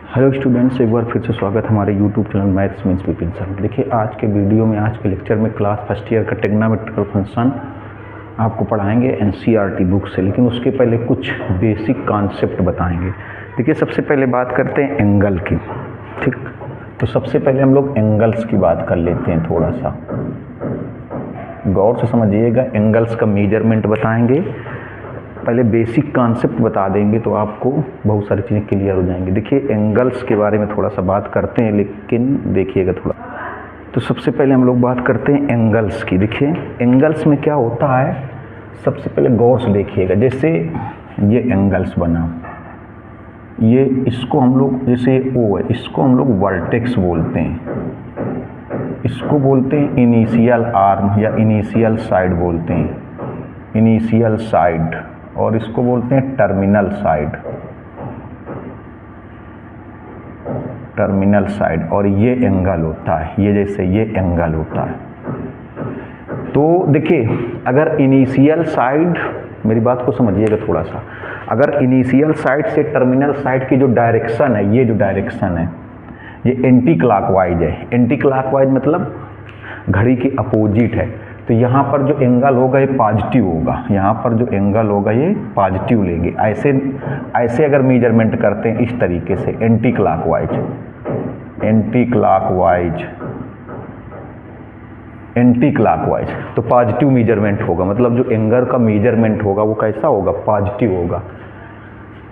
Hello students, एक बार फिर से स्वागत है हमारे YouTube channel maths means Vipin sir. देखिए आज के वीडियो में, आज के लेक्चर में क्लास फर्स्ट ईयर का ट्रिग्नोमेट्रिकल फंक्शन आपको पढ़ाएंगे एनसीईआरटी बुक से, लेकिन उसके पहले कुछ बेसिक कॉन्सेप्ट बताएंगे। देखिए सबसे पहले बात करते हैं एंगल की, ठीक। तो सबसे पहले हम लोग एंगल्स की बात कर लेते हैं, थोड़ा सा गौर से समझिएगा। एंगल्स का मेजरमेंट बताएंगे, पहले बेसिक कॉन्सेप्ट बता देंगे तो आपको बहुत सारी चीज़ें क्लियर हो जाएंगी। देखिए एंगल्स के बारे में थोड़ा सा बात करते हैं, लेकिन देखिएगा थोड़ा। तो सबसे पहले हम लोग बात करते हैं एंगल्स की। देखिए एंगल्स में क्या होता है, सबसे पहले गौर से देखिएगा। जैसे ये एंगल्स बना, ये इसको हम लोग, जैसे ओ है, इसको हम लोग वर्टेक्स बोलते हैं, इसको बोलते हैं इनिशियल आर्म या इनिशियल साइड बोलते हैं, इनिशियल साइड, और इसको बोलते हैं टर्मिनल साइड, टर्मिनल साइड। और ये एंगल होता है, ये जैसे ये एंगल होता है। तो देखिए अगर इनिशियल साइड, मेरी बात को समझिएगा थोड़ा सा, अगर इनिशियल साइड से टर्मिनल साइड की जो डायरेक्शन है, ये जो डायरेक्शन है ये एंटी क्लॉकवाइज है। एंटी क्लॉकवाइज मतलब घड़ी के अपोजिट है। तो यहाँ पर जो एंगल होगा ये पॉजिटिव होगा, यहाँ पर जो एंगल होगा ये पॉजिटिव लेंगे। ऐसे अगर मेजरमेंट करते हैं इस तरीके से, anti clockwise, anti clockwise, anti clockwise, तो पॉजिटिव मेजरमेंट होगा। मतलब जो एंगल का मेजरमेंट होगा वो कैसा होगा, पॉजिटिव होगा।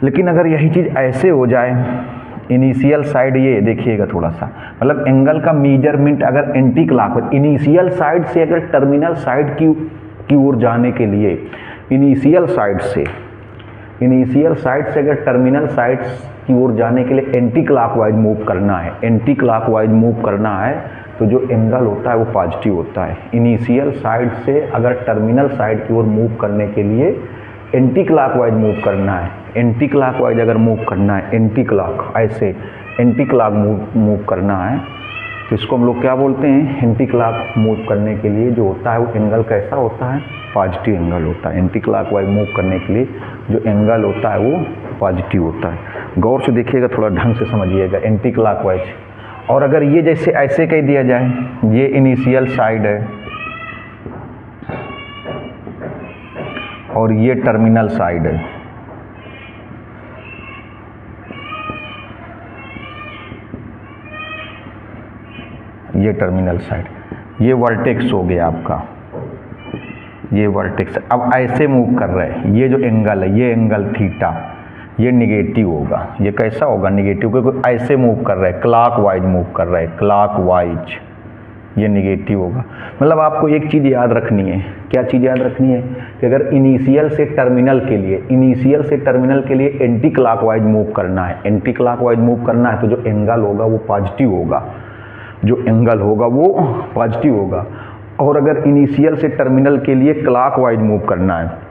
लेकिन अगर यही चीज़ ऐसे हो जाए, इनिशियल साइड, ये देखिएगा थोड़ा सा, मतलब एंगल का मेजरमेंट अगर एंटी क्लॉकवाइज, इनिशियल साइड से अगर टर्मिनल साइड की ओर जाने के लिए, इनिशियल साइड से अगर टर्मिनल साइड की ओर जाने के लिए एंटी क्लॉकवाइज मूव करना है, एंटी क्लॉकवाइज मूव करना है, तो जो एंगल होता है वो पॉजिटिव होता है। इनिशियल साइड से अगर टर्मिनल साइड की ओर मूव करने के लिए एंटी क्लॉकवाइज मूव करना है, एंटी क्लॉकवाइज अगर मूव करना है, एंटी क्लॉक, ऐसे एंटी क्लॉक मूव करना है, तो इसको हम लोग क्या बोलते हैं, एंटी क्लॉक मूव करने के लिए जो होता है वो एंगल कैसा होता है, पॉजिटिव एंगल होता है। एंटी क्लॉकवाइज मूव करने के लिए जो एंगल होता है वो पॉजिटिव होता है। गौर से देखिएगा, थोड़ा ढंग से समझिएगा, एंटी क्लॉकवाइज। और अगर ये जैसे ऐसे कह दिया जाए, ये इनिशियल साइड है और ये टर्मिनल साइड है, ये टर्मिनल साइड, ये वर्टेक्स हो गया आपका, ये वर्टेक्स। अब ऐसे मूव कर रहे हैं, ये जो एंगल है, ये एंगल थीटा, ये निगेटिव होगा। ये कैसा होगा, निगेटिव, क्योंकि ऐसे मूव कर रहे हैं, क्लॉकवाइज मूव कर रहे हैं, क्लॉकवाइज, ये निगेटिव होगा। मतलब आपको एक चीज़ याद रखनी है, क्या चीज़ याद रखनी है, कि अगर इनिशियल से टर्मिनल के लिए, इनिशियल से टर्मिनल के लिए एंटी क्लॉकवाइज मूव करना है, एंटी क्लॉकवाइज मूव करना है, तो जो एंगल होगा वो पॉजिटिव होगा, जो एंगल होगा वो पॉजिटिव होगा। और अगर इनिशियल से टर्मिनल के लिए क्लॉकवाइज मूव करना है,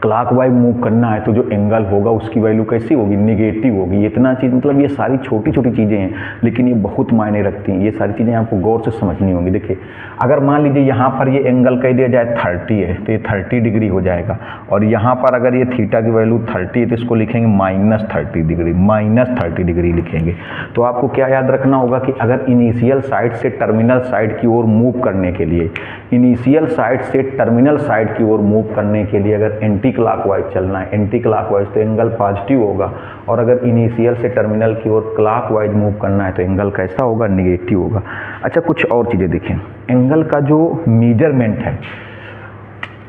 क्लॉकवाइज मूव करना है, तो जो एंगल होगा उसकी वैल्यू कैसी होगी, निगेटिव होगी। इतना चीज़, मतलब ये सारी छोटी छोटी चीज़ें हैं, लेकिन ये बहुत मायने रखती हैं। ये सारी चीज़ें आपको गौर से समझनी होंगी। देखिए अगर मान लीजिए यहाँ पर ये एंगल कह दिया जाए 30 है, तो ये 30 डिग्री हो जाएगा। और यहाँ पर अगर ये थीटा की वैल्यू 30 है, तो इसको लिखेंगे -30 डिग्री, -30 डिग्री लिखेंगे। तो आपको क्या याद रखना होगा कि अगर इनिशियल साइड से टर्मिनल साइड की ओर मूव करने के लिए, इनिशियल साइड से टर्मिनल साइड की ओर मूव करने के लिए अगर एंटी क्लॉकवाइज चलना है, एंटी क्लॉकवाइज, तो एंगल पॉजिटिव होगा। और अगर इनिशियल से टर्मिनल की ओर क्लॉकवाइज मूव करना है, तो एंगल कैसा होगा, निगेटिव होगा। अच्छा, कुछ और चीज़ें देखें। एंगल का जो मेजरमेंट है,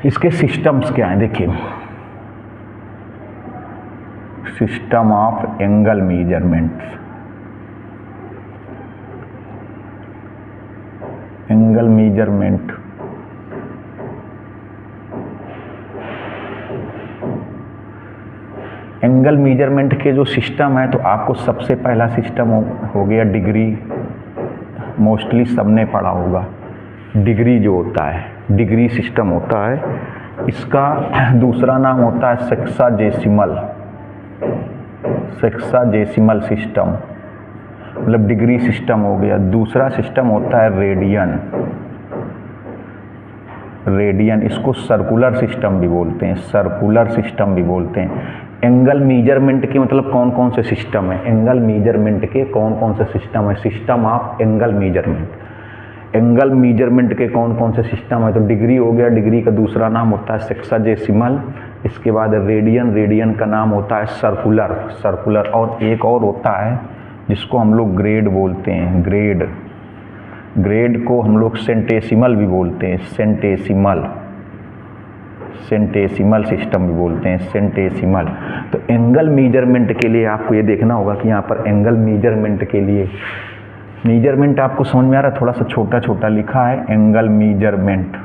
इसके सिस्टम्स क्या हैं, देखिए system of angle measurements, angle measurement, angle measurement के जो सिस्टम है, तो आपको सबसे पहला सिस्टम हो गया डिग्री, मोस्टली सबने पढ़ा होगा। डिग्री जो होता है, डिग्री सिस्टम होता है। इसका दूसरा नाम होता है सेक्साजेसिमल, सेक्साजेसिमल सिस्टम, मतलब डिग्री सिस्टम हो गया। दूसरा सिस्टम होता है रेडियन, रेडियन, इसको सर्कुलर सिस्टम भी बोलते हैं, सर्कुलर सिस्टम भी बोलते हैं। एंगल मीजरमेंट के मतलब कौन कौन से सिस्टम है, एंगल मीजरमेंट के कौन कौन से सिस्टम है, system of angle measurement. Angle measurement के कौन कौन से सिस्टम है, तो डिग्री हो गया, डिग्री का दूसरा नाम होता है सेक्साडेसिमल। इसके बाद रेडियन, रेडियन का नाम होता है सर्कुलर, सर्कुलर। और एक और होता है जिसको हम लोग ग्रेड बोलते हैं, ग्रेड। ग्रेड को हम लोग सेंटेसिमल भी बोलते हैं, सेंटेसिमल, सेंटेसिमल सिस्टम भी बोलते हैं, सेंटेसिमल। तो एंगल मीजरमेंट के लिए आपको ये देखना होगा कि यहाँ पर एंगल मीजरमेंट के लिए, मीजरमेंट आपको समझ में आ रहा है, थोड़ा सा छोटा छोटा लिखा है एंगल मीजरमेंट।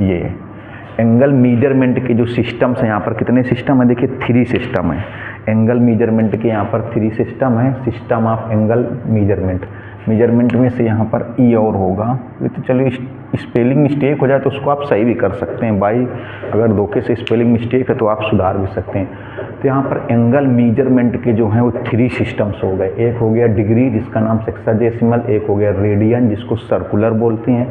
ये एंगल मीजरमेंट के जो सिस्टम्स हैं, यहाँ पर कितने सिस्टम है, देखिए 3 सिस्टम है एंगल मीजरमेंट के। यहाँ पर 3 सिस्टम है, system of angle measurement. Measurement में से यहाँ पर ई और होगा, ये तो चलिए स्पेलिंग मिस्टेक हो जाए तो उसको आप सही भी कर सकते हैं भाई, अगर धोखे से स्पेलिंग मिस्टेक है तो आप सुधार भी सकते हैं। तो यहाँ पर एंगल मीजरमेंट के जो हैं वो 3 सिस्टम्स हो गए। एक हो गया डिग्री जिसका नाम सेक्साडेसिमल, एक हो गया रेडियन जिसको सर्कुलर बोलते हैं,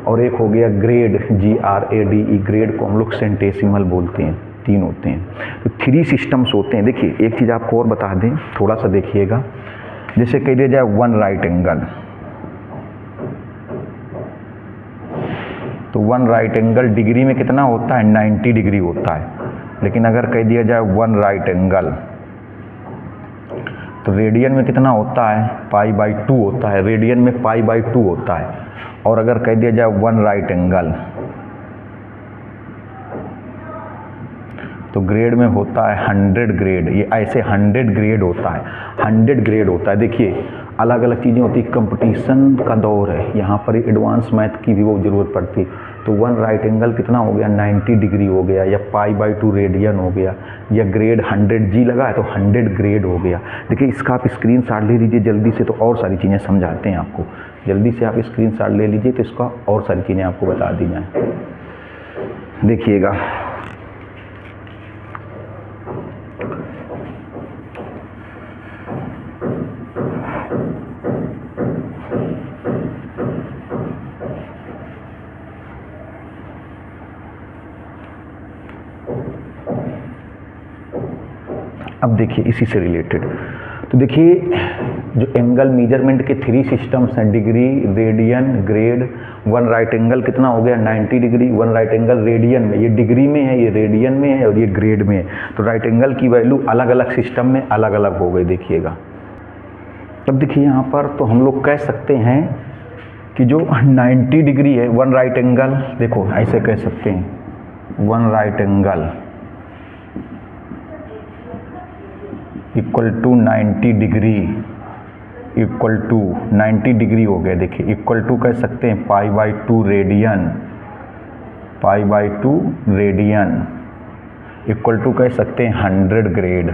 और एक हो गया ग्रेड, GRADE, ग्रेड को हम लोग सेंटेसिमल बोलते हैं। 3 होते हैं, तो 3 सिस्टम्स होते हैं। देखिए एक चीज़ आपको और बता दें, थोड़ा सा देखिएगा, जैसे कह दिया जाए 1 राइट एंगल, तो 1 राइट एंगल डिग्री में कितना होता है, 90 डिग्री होता है। लेकिन अगर कह दिया जाए 1 राइट एंगल, तो रेडियन में कितना होता है, π/2 होता है, रेडियन में π/2 होता है। और अगर कह दिया जाए 1 राइट एंगल, तो ग्रेड में होता है 100 ग्रेड। ये ऐसे 100 ग्रेड होता है, 100 ग्रेड होता है। देखिए अलग अलग चीज़ें होती है, कंपटीशन का दौर है, यहाँ पर एडवांस मैथ की भी वो ज़रूरत पड़ती है। तो 1 राइट एंगल कितना हो गया, 90 डिग्री हो गया, या π/2 रेडियन हो गया, या ग्रेड 100G लगा है तो 100 ग्रेड हो गया। देखिए इसका आप स्क्रीनशॉट ले लीजिए जल्दी से, तो और सारी चीज़ें समझाते हैं आपको। जल्दी से आप स्क्रीनशॉट ले लीजिए तो इसका और सारी चीज़ें आपको बता दी जाएँ। देखिएगा अब देखिए इसी से रिलेटेड, तो देखिए जो एंगल मेजरमेंट के 3 सिस्टम्स हैं, degree, radian, grade. 1 right angle कितना हो गया, 90 डिग्री। 1 राइट एंगल रेडियन में, ये डिग्री में है, ये रेडियन में है, और ये ग्रेड में है। तो राइट एंगल की वैल्यू अलग अलग सिस्टम में अलग अलग हो गई, देखिएगा। अब देखिए यहाँ पर तो हम लोग कह सकते हैं कि जो 90 डिग्री है 1 राइट एंगल, देखो ऐसे कह सकते हैं 1 right angle equal to 90 degree, equal to 90 degree हो गया। देखिए इक्वल टू कह सकते हैं π/2 रेडियन, π/2 रेडियन, इक्वल टू कह सकते हैं 100 ग्रेड,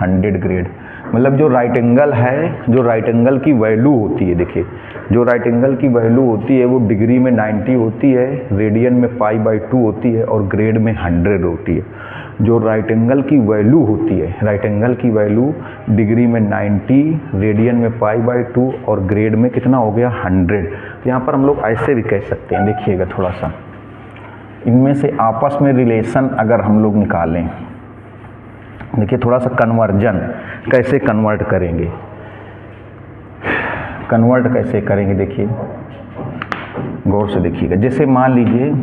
100 ग्रेड। मतलब जो राइट एंगल है, जो राइट एंगल की वैल्यू होती है, देखिए जो राइट एंगल की वैल्यू होती है वो डिग्री में 90 होती है, रेडियन में π/2 होती है, और ग्रेड में 100 होती है। जो राइट एंगल की वैल्यू होती है, राइट एंगल की वैल्यू डिग्री में 90, रेडियन में π/2 और ग्रेड में कितना हो गया 100। तो यहाँ पर हम लोग ऐसे भी कह सकते हैं, देखिएगा थोड़ा सा, इनमें से आपस में रिलेशन अगर हम लोग निकालें, देखिए थोड़ा सा कन्वर्जन कैसे कन्वर्ट करेंगे, कन्वर्ट कैसे करेंगे, देखिए गौर से देखिएगा। जैसे मान लीजिए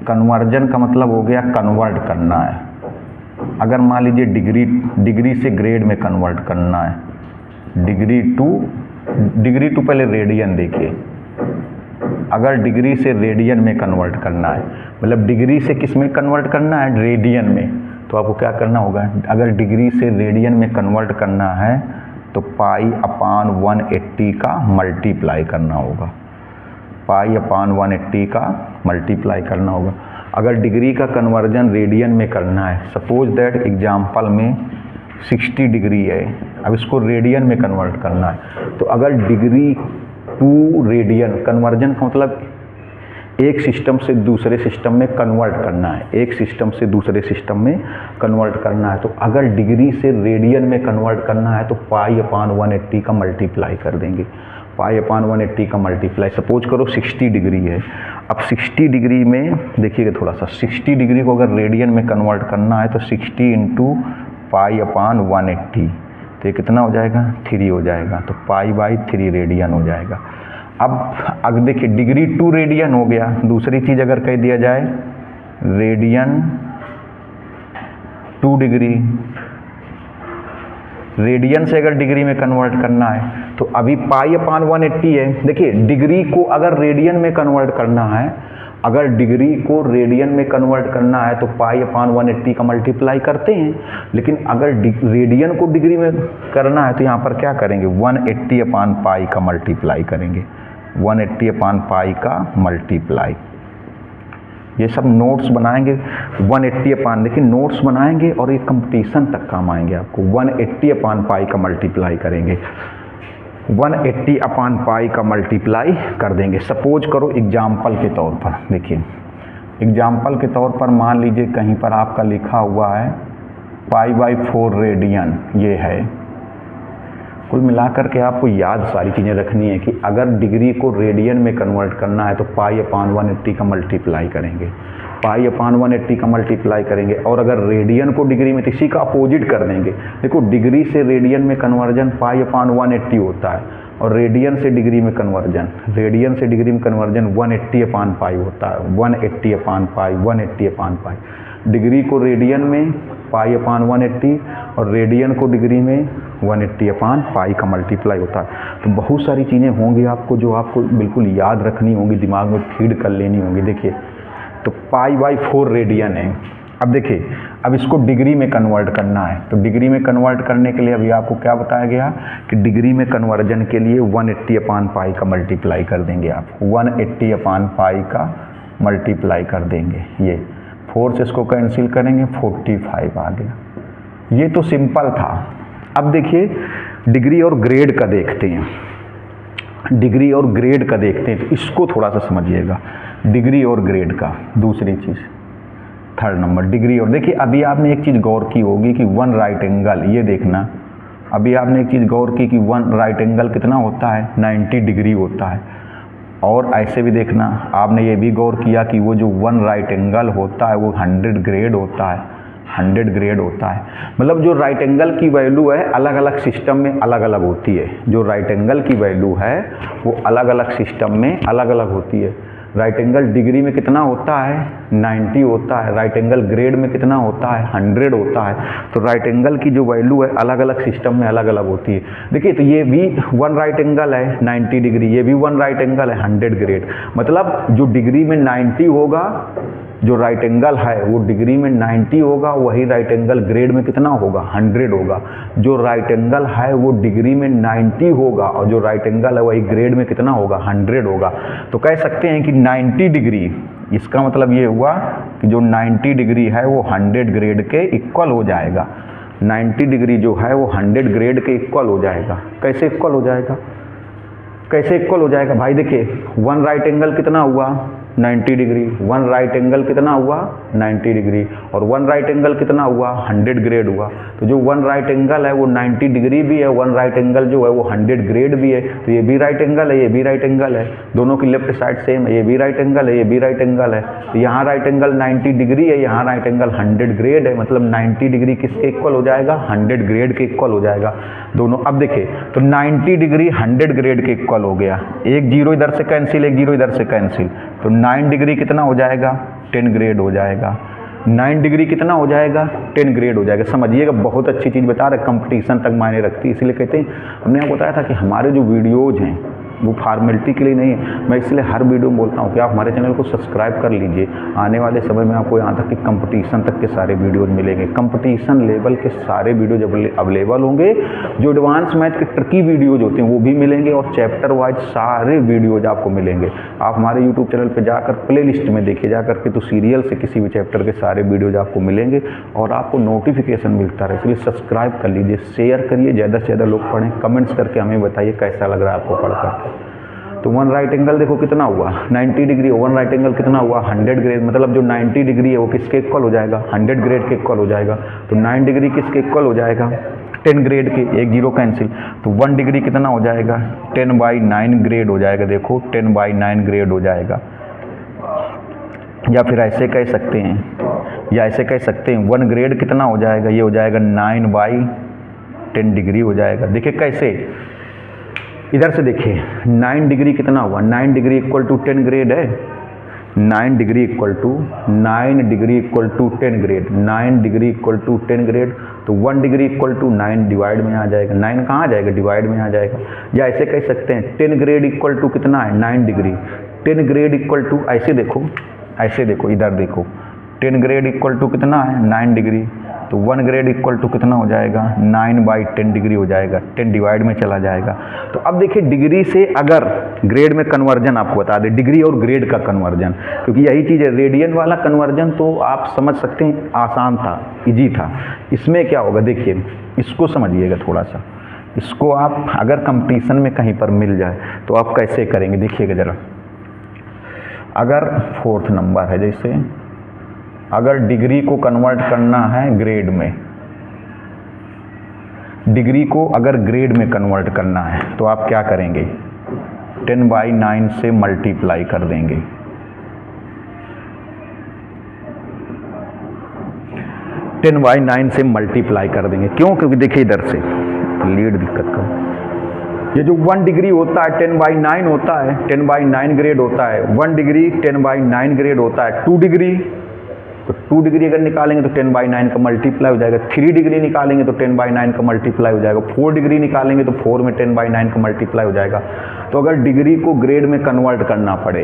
कन्वर्जन का मतलब हो गया कन्वर्ट करना है। अगर मान लीजिए डिग्री से ग्रेड में कन्वर्ट करना है, डिग्री टू पहले रेडियन देखिए, अगर डिग्री से रेडियन में कन्वर्ट करना है, मतलब डिग्री से किस में कन्वर्ट करना है, रेडियन में, तो आपको क्या करना होगा, अगर डिग्री से रेडियन में कन्वर्ट करना है तो π/180 का मल्टीप्लाई करना होगा, π/180 का मल्टीप्लाई करना होगा। अगर डिग्री का कन्वर्जन रेडियन में करना है, सपोज दैट एग्जाम्पल में 60 डिग्री है, अब इसको रेडियन में कन्वर्ट करना है, तो अगर डिग्री टू रेडियन, कन्वर्जन का मतलब एक सिस्टम से दूसरे सिस्टम में कन्वर्ट करना है, एक सिस्टम से दूसरे सिस्टम में कन्वर्ट करना है। तो अगर डिग्री से रेडियन में कन्वर्ट करना है तो π/180 का मल्टीप्लाई कर देंगे, π/180 का मल्टीप्लाई। सपोज करो 60 डिग्री है, अब 60 डिग्री में देखिएगा थोड़ा सा, 60 डिग्री को अगर रेडियन में कन्वर्ट करना है तो 60 इंटू पाई अपान 180, तो ये कितना हो जाएगा 3 हो जाएगा, तो पाई/3 रेडियन हो जाएगा। अब देखिए डिग्री 2 रेडियन हो गया। दूसरी चीज़ अगर कह दिया जाए रेडियन 2 डिग्री, रेडियन से अगर डिग्री में कन्वर्ट करना है तो अभी पाई अपान 180 है। देखिए डिग्री को अगर रेडियन में कन्वर्ट करना है, अगर डिग्री को रेडियन में कन्वर्ट करना है तो पाई अपान 180 का मल्टीप्लाई करते हैं, लेकिन अगर रेडियन को डिग्री में करना है तो यहाँ पर क्या करेंगे 180 अपान पाई का मल्टीप्लाई करेंगे, 180 अपान पाई का मल्टीप्लाई। ये सब नोट्स बनाएंगे 180 अपान, देखिए नोट्स बनाएंगे और ये कंपटीशन तक काम आएंगे आपको। 180 अपान पाई का मल्टीप्लाई करेंगे, 180 अपान पाई का मल्टीप्लाई कर देंगे। सपोज करो एग्जाम्पल के तौर पर, देखिए एग्जाम्पल के तौर पर मान लीजिए कहीं पर आपका लिखा हुआ है पाई/4 रेडियन, ये है। कुल मिलाकर के आपको याद सारी चीज़ें रखनी है कि अगर डिग्री को रेडियन में कन्वर्ट करना है तो पाई अपान 180 का मल्टीप्लाई करेंगे, पाई अपान 180 का मल्टीप्लाई करेंगे, और अगर रेडियन को डिग्री में तो इसी का अपोजिट कर देंगे। देखो डिग्री से रेडियन में कन्वर्जन पाई अपान 180 होता है, और रेडियन से डिग्री में कन्वर्जन 180 अपान पाई होता है, 180 अपान पाई, 180 अपान पाई। डिग्री को रेडियन में पाई अपान 180 और रेडियन को डिग्री में 180 अपान पाई का मल्टीप्लाई होता है। तो बहुत सारी चीज़ें होंगी आपको जो आपको बिल्कुल याद रखनी होंगी, दिमाग में फीड कर लेनी होंगी। देखिए तो पाई/4 रेडियन है। अब देखिए अब इसको डिग्री में कन्वर्ट करना है, तो डिग्री में कन्वर्ट करने के लिए अभी आपको क्या बताया गया कि डिग्री में कन्वर्जन के लिए 180 अपान पाई का मल्टीप्लाई कर देंगे आप, 180 अपान पाई का मल्टीप्लाई कर देंगे। ये 4 से इसको कैंसिल करेंगे, 45 आ गया। ये तो सिंपल था। अब देखिए डिग्री और ग्रेड का देखते हैं, डिग्री और ग्रेड का देखते हैं, तो इसको थोड़ा सा समझिएगा। डिग्री और ग्रेड का दूसरी चीज़, थर्ड नंबर डिग्री। और देखिए अभी आपने एक चीज़ गौर की होगी कि 1 राइट एंगल, ये देखना अभी आपने एक चीज़ गौर की कि 1 राइट एंगल कितना होता है 90 डिग्री होता है। और ऐसे भी देखना आपने ये भी गौर किया कि वो जो 1 राइट एंगल होता है वो 100 ग्रेड होता है, 100 ग्रेड होता है। मतलब जो राइट एंगल की वैल्यू है अलग अलग सिस्टम में अलग अलग होती है। जो राइट एंगल की वैल्यू है वो अलग अलग सिस्टम में अलग अलग होती है। राइट एंगल डिग्री में कितना होता है 90 होता है, राइट एंगल ग्रेड में कितना होता है 100 होता है। तो राइट एंगल की जो वैल्यू है अलग अलग सिस्टम में अलग अलग होती है। देखिए तो ये भी 1 राइट एंगल है 90 डिग्री, ये भी 1 राइट एंगल है 100 ग्रेड। मतलब जो डिग्री में 90 होगा, जो राइट एंगल है वो डिग्री में 90 होगा, वही राइट एंगल ग्रेड में कितना होगा 100 होगा। जो राइट एंगल है वो डिग्री में 90 होगा और जो राइट एंगल है वही ग्रेड में कितना होगा 100 होगा। तो कह सकते हैं कि 90 डिग्री, इसका मतलब ये हुआ कि जो 90 डिग्री है वो 100 ग्रेड के इक्वल हो जाएगा। 90 डिग्री जो है वो 100 ग्रेड के इक्वल हो जाएगा। कैसे इक्वल हो जाएगा, कैसे इक्वल हो जाएगा भाई? देखिए 1 राइट एंगल कितना हुआ 90 डिग्री, 1 राइट एंगल कितना हुआ 90 डिग्री, और 1 राइट एंगल कितना हुआ 100 ग्रेड हुआ। तो जो 1 राइट एंगल है वो 90 डिग्री भी है, 1 राइट एंगल जो है वो 100 ग्रेड भी है। तो ये भी राइट एंगल है, ये भी राइट एंगल है, दोनों की लेफ्ट साइड सेम है। ये भी राइट एंगल है, ये भी राइट एंगल है। तो यहाँ राइट एंगल 90 डिग्री है, यहाँ राइट एंगल 100 ग्रेड है। मतलब 90 डिग्री किसके इक्वल हो जाएगा 100 ग्रेड के इक्वल हो जाएगा दोनों। अब देखिए तो 90 डिग्री 100 ग्रेड के इक्वल हो गया, एक जीरो इधर से कैंसिल, एक जीरो इधर से कैंसिल, तो 9 डिग्री कितना हो जाएगा 10 ग्रेड हो जाएगा। 9 डिग्री कितना हो जाएगा 10 ग्रेड हो जाएगा। समझिएगा बहुत अच्छी चीज़ बता रहे, कंपटीशन तक मायने रखती है। इसलिए कहते हैं, हमने आपको बताया था कि हमारे जो वीडियोज़ हैं वो फॉर्मेलिटी के लिए नहीं है। मैं इसलिए हर वीडियो में बोलता हूँ कि आप हमारे चैनल को सब्सक्राइब कर लीजिए। आने वाले समय में आपको यहाँ तक कि कंपटीशन तक के सारे वीडियोज़ मिलेंगे, कंपटीशन लेवल के सारे वीडियो जब अवेलेबल होंगे। जो एडवांस मैथ के ट्रिकी वीडियोज़ होते हैं वो भी मिलेंगे, और चैप्टर वाइज सारे वीडियोज़ आपको मिलेंगे। आप हमारे यूट्यूब चैनल पर जाकर प्ले लिस्ट में देखिए जाकर के, तो सीरियल से किसी भी चैप्टर के सारे वीडियोज़ आपको मिलेंगे और आपको नोटिफिकेशन मिलता रहे। इसलिए सब्सक्राइब कर लीजिए, शेयर करिए, ज़्यादा से ज़्यादा लोग पढ़ें। कमेंट्स करके हमें बताइए कैसा लग रहा है आपको पढ़कर। तो 1 राइट एंगल देखो कितना हुआ 90 डिग्री, 1 राइट एंगल कितना हुआ 100 ग्रेड। मतलब जो 90 डिग्री है वो किसके इक्वल हो जाएगा 100 ग्रेड के इक्वल हो जाएगा। तो 9 डिग्री किसके इक्वल हो जाएगा 10 ग्रेड के, एक जीरो कैंसिल। तो 1 डिग्री कितना हो जाएगा 10/9 ग्रेड हो जाएगा। देखो 10/9 ग्रेड हो जाएगा। या फिर ऐसे कह सकते हैं, या ऐसे कह सकते हैं 1 ग्रेड कितना हो जाएगा, ये हो जाएगा 9/10 डिग्री हो जाएगा। देखिए कैसे, इधर से देखिए 9 डिग्री कितना हुआ, 9 डिग्री इक्वल टू 10 ग्रेड है, 9 degree equal to 10 grade, 9 degree equal to 10 grade, तो 1 डिग्री इक्वल टू 9 डिवाइड में आ जाएगा, 9 कहाँ आ जाएगा, डिवाइड में आ जाएगा। या ऐसे कह सकते हैं 10 ग्रेड इक्वल टू कितना है, 9 डिग्री, 10 ग्रेड इक्वल टू, ऐसे देखो इधर देखो, 10 ग्रेड इक्वल टू कितना है, 9 डिग्री, तो 1 ग्रेड इक्वल टू कितना हो जाएगा, 9/10 डिग्री हो जाएगा, 10 डिवाइड में चला जाएगा। तो अब देखिए डिग्री से अगर ग्रेड में कन्वर्जन आपको बता दें, डिग्री और ग्रेड का कन्वर्जन, क्योंकि यही चीज़ है, रेडियन वाला कन्वर्जन तो आप समझ सकते हैं आसान था, इजी था। इसमें क्या होगा देखिए, इसको समझिएगा थोड़ा सा, इसको आप अगर कंपटीशन में कहीं पर मिल जाए तो आप कैसे करेंगे, देखिएगा ज़रा। अगर 4th नंबर है, जैसे अगर डिग्री को कन्वर्ट करना है ग्रेड में, डिग्री को अगर ग्रेड में कन्वर्ट करना है तो आप क्या करेंगे, 10/9 से मल्टीप्लाई कर देंगे। 10/9 से मल्टीप्लाई कर देंगे, क्यों, क्योंकि देखिए इधर से लीड दिक्कत का, ये जो 1 डिग्री होता है 10/9 होता है, 10/9 ग्रेड होता है, 1 डिग्री 10/9 ग्रेड होता है, 2 डिग्री, तो 2 डिग्री अगर निकालेंगे तो 10/9 का मल्टीप्लाई हो जाएगा, 3 डिग्री निकालेंगे तो 10/9 का मल्टीप्लाई हो जाएगा, 4 डिग्री निकालेंगे तो 4 में 10/9 का मल्टीप्लाई हो जाएगा। तो अगर डिग्री को ग्रेड में कन्वर्ट करना पड़े,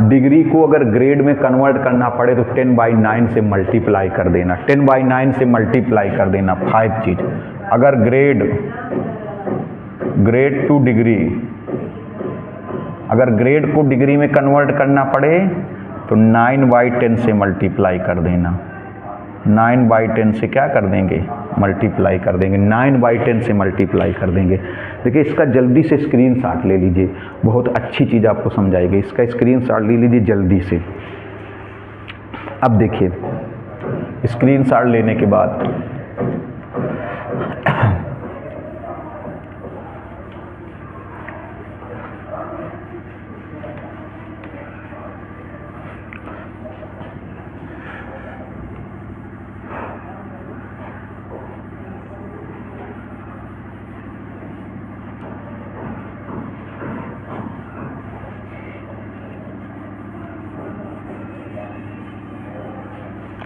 डिग्री को अगर ग्रेड में कन्वर्ट करना पड़े तो 10/9 से मल्टीप्लाई कर देना, 10/9 से मल्टीप्लाई कर देना 5 चीज़। अगर ग्रेड टू डिग्री, अगर ग्रेड को डिग्री में कन्वर्ट करना पड़े तो 9/10 से मल्टीप्लाई कर देना, 9/10 से क्या कर देंगे, मल्टीप्लाई कर देंगे, 9/10 से मल्टीप्लाई कर देंगे। देखिए इसका जल्दी से स्क्रीनशॉट ले लीजिए, बहुत अच्छी चीज़ आपको समझाएगी, इसका स्क्रीनशॉट ले लीजिए जल्दी से। अब देखिए स्क्रीनशॉट लेने के बाद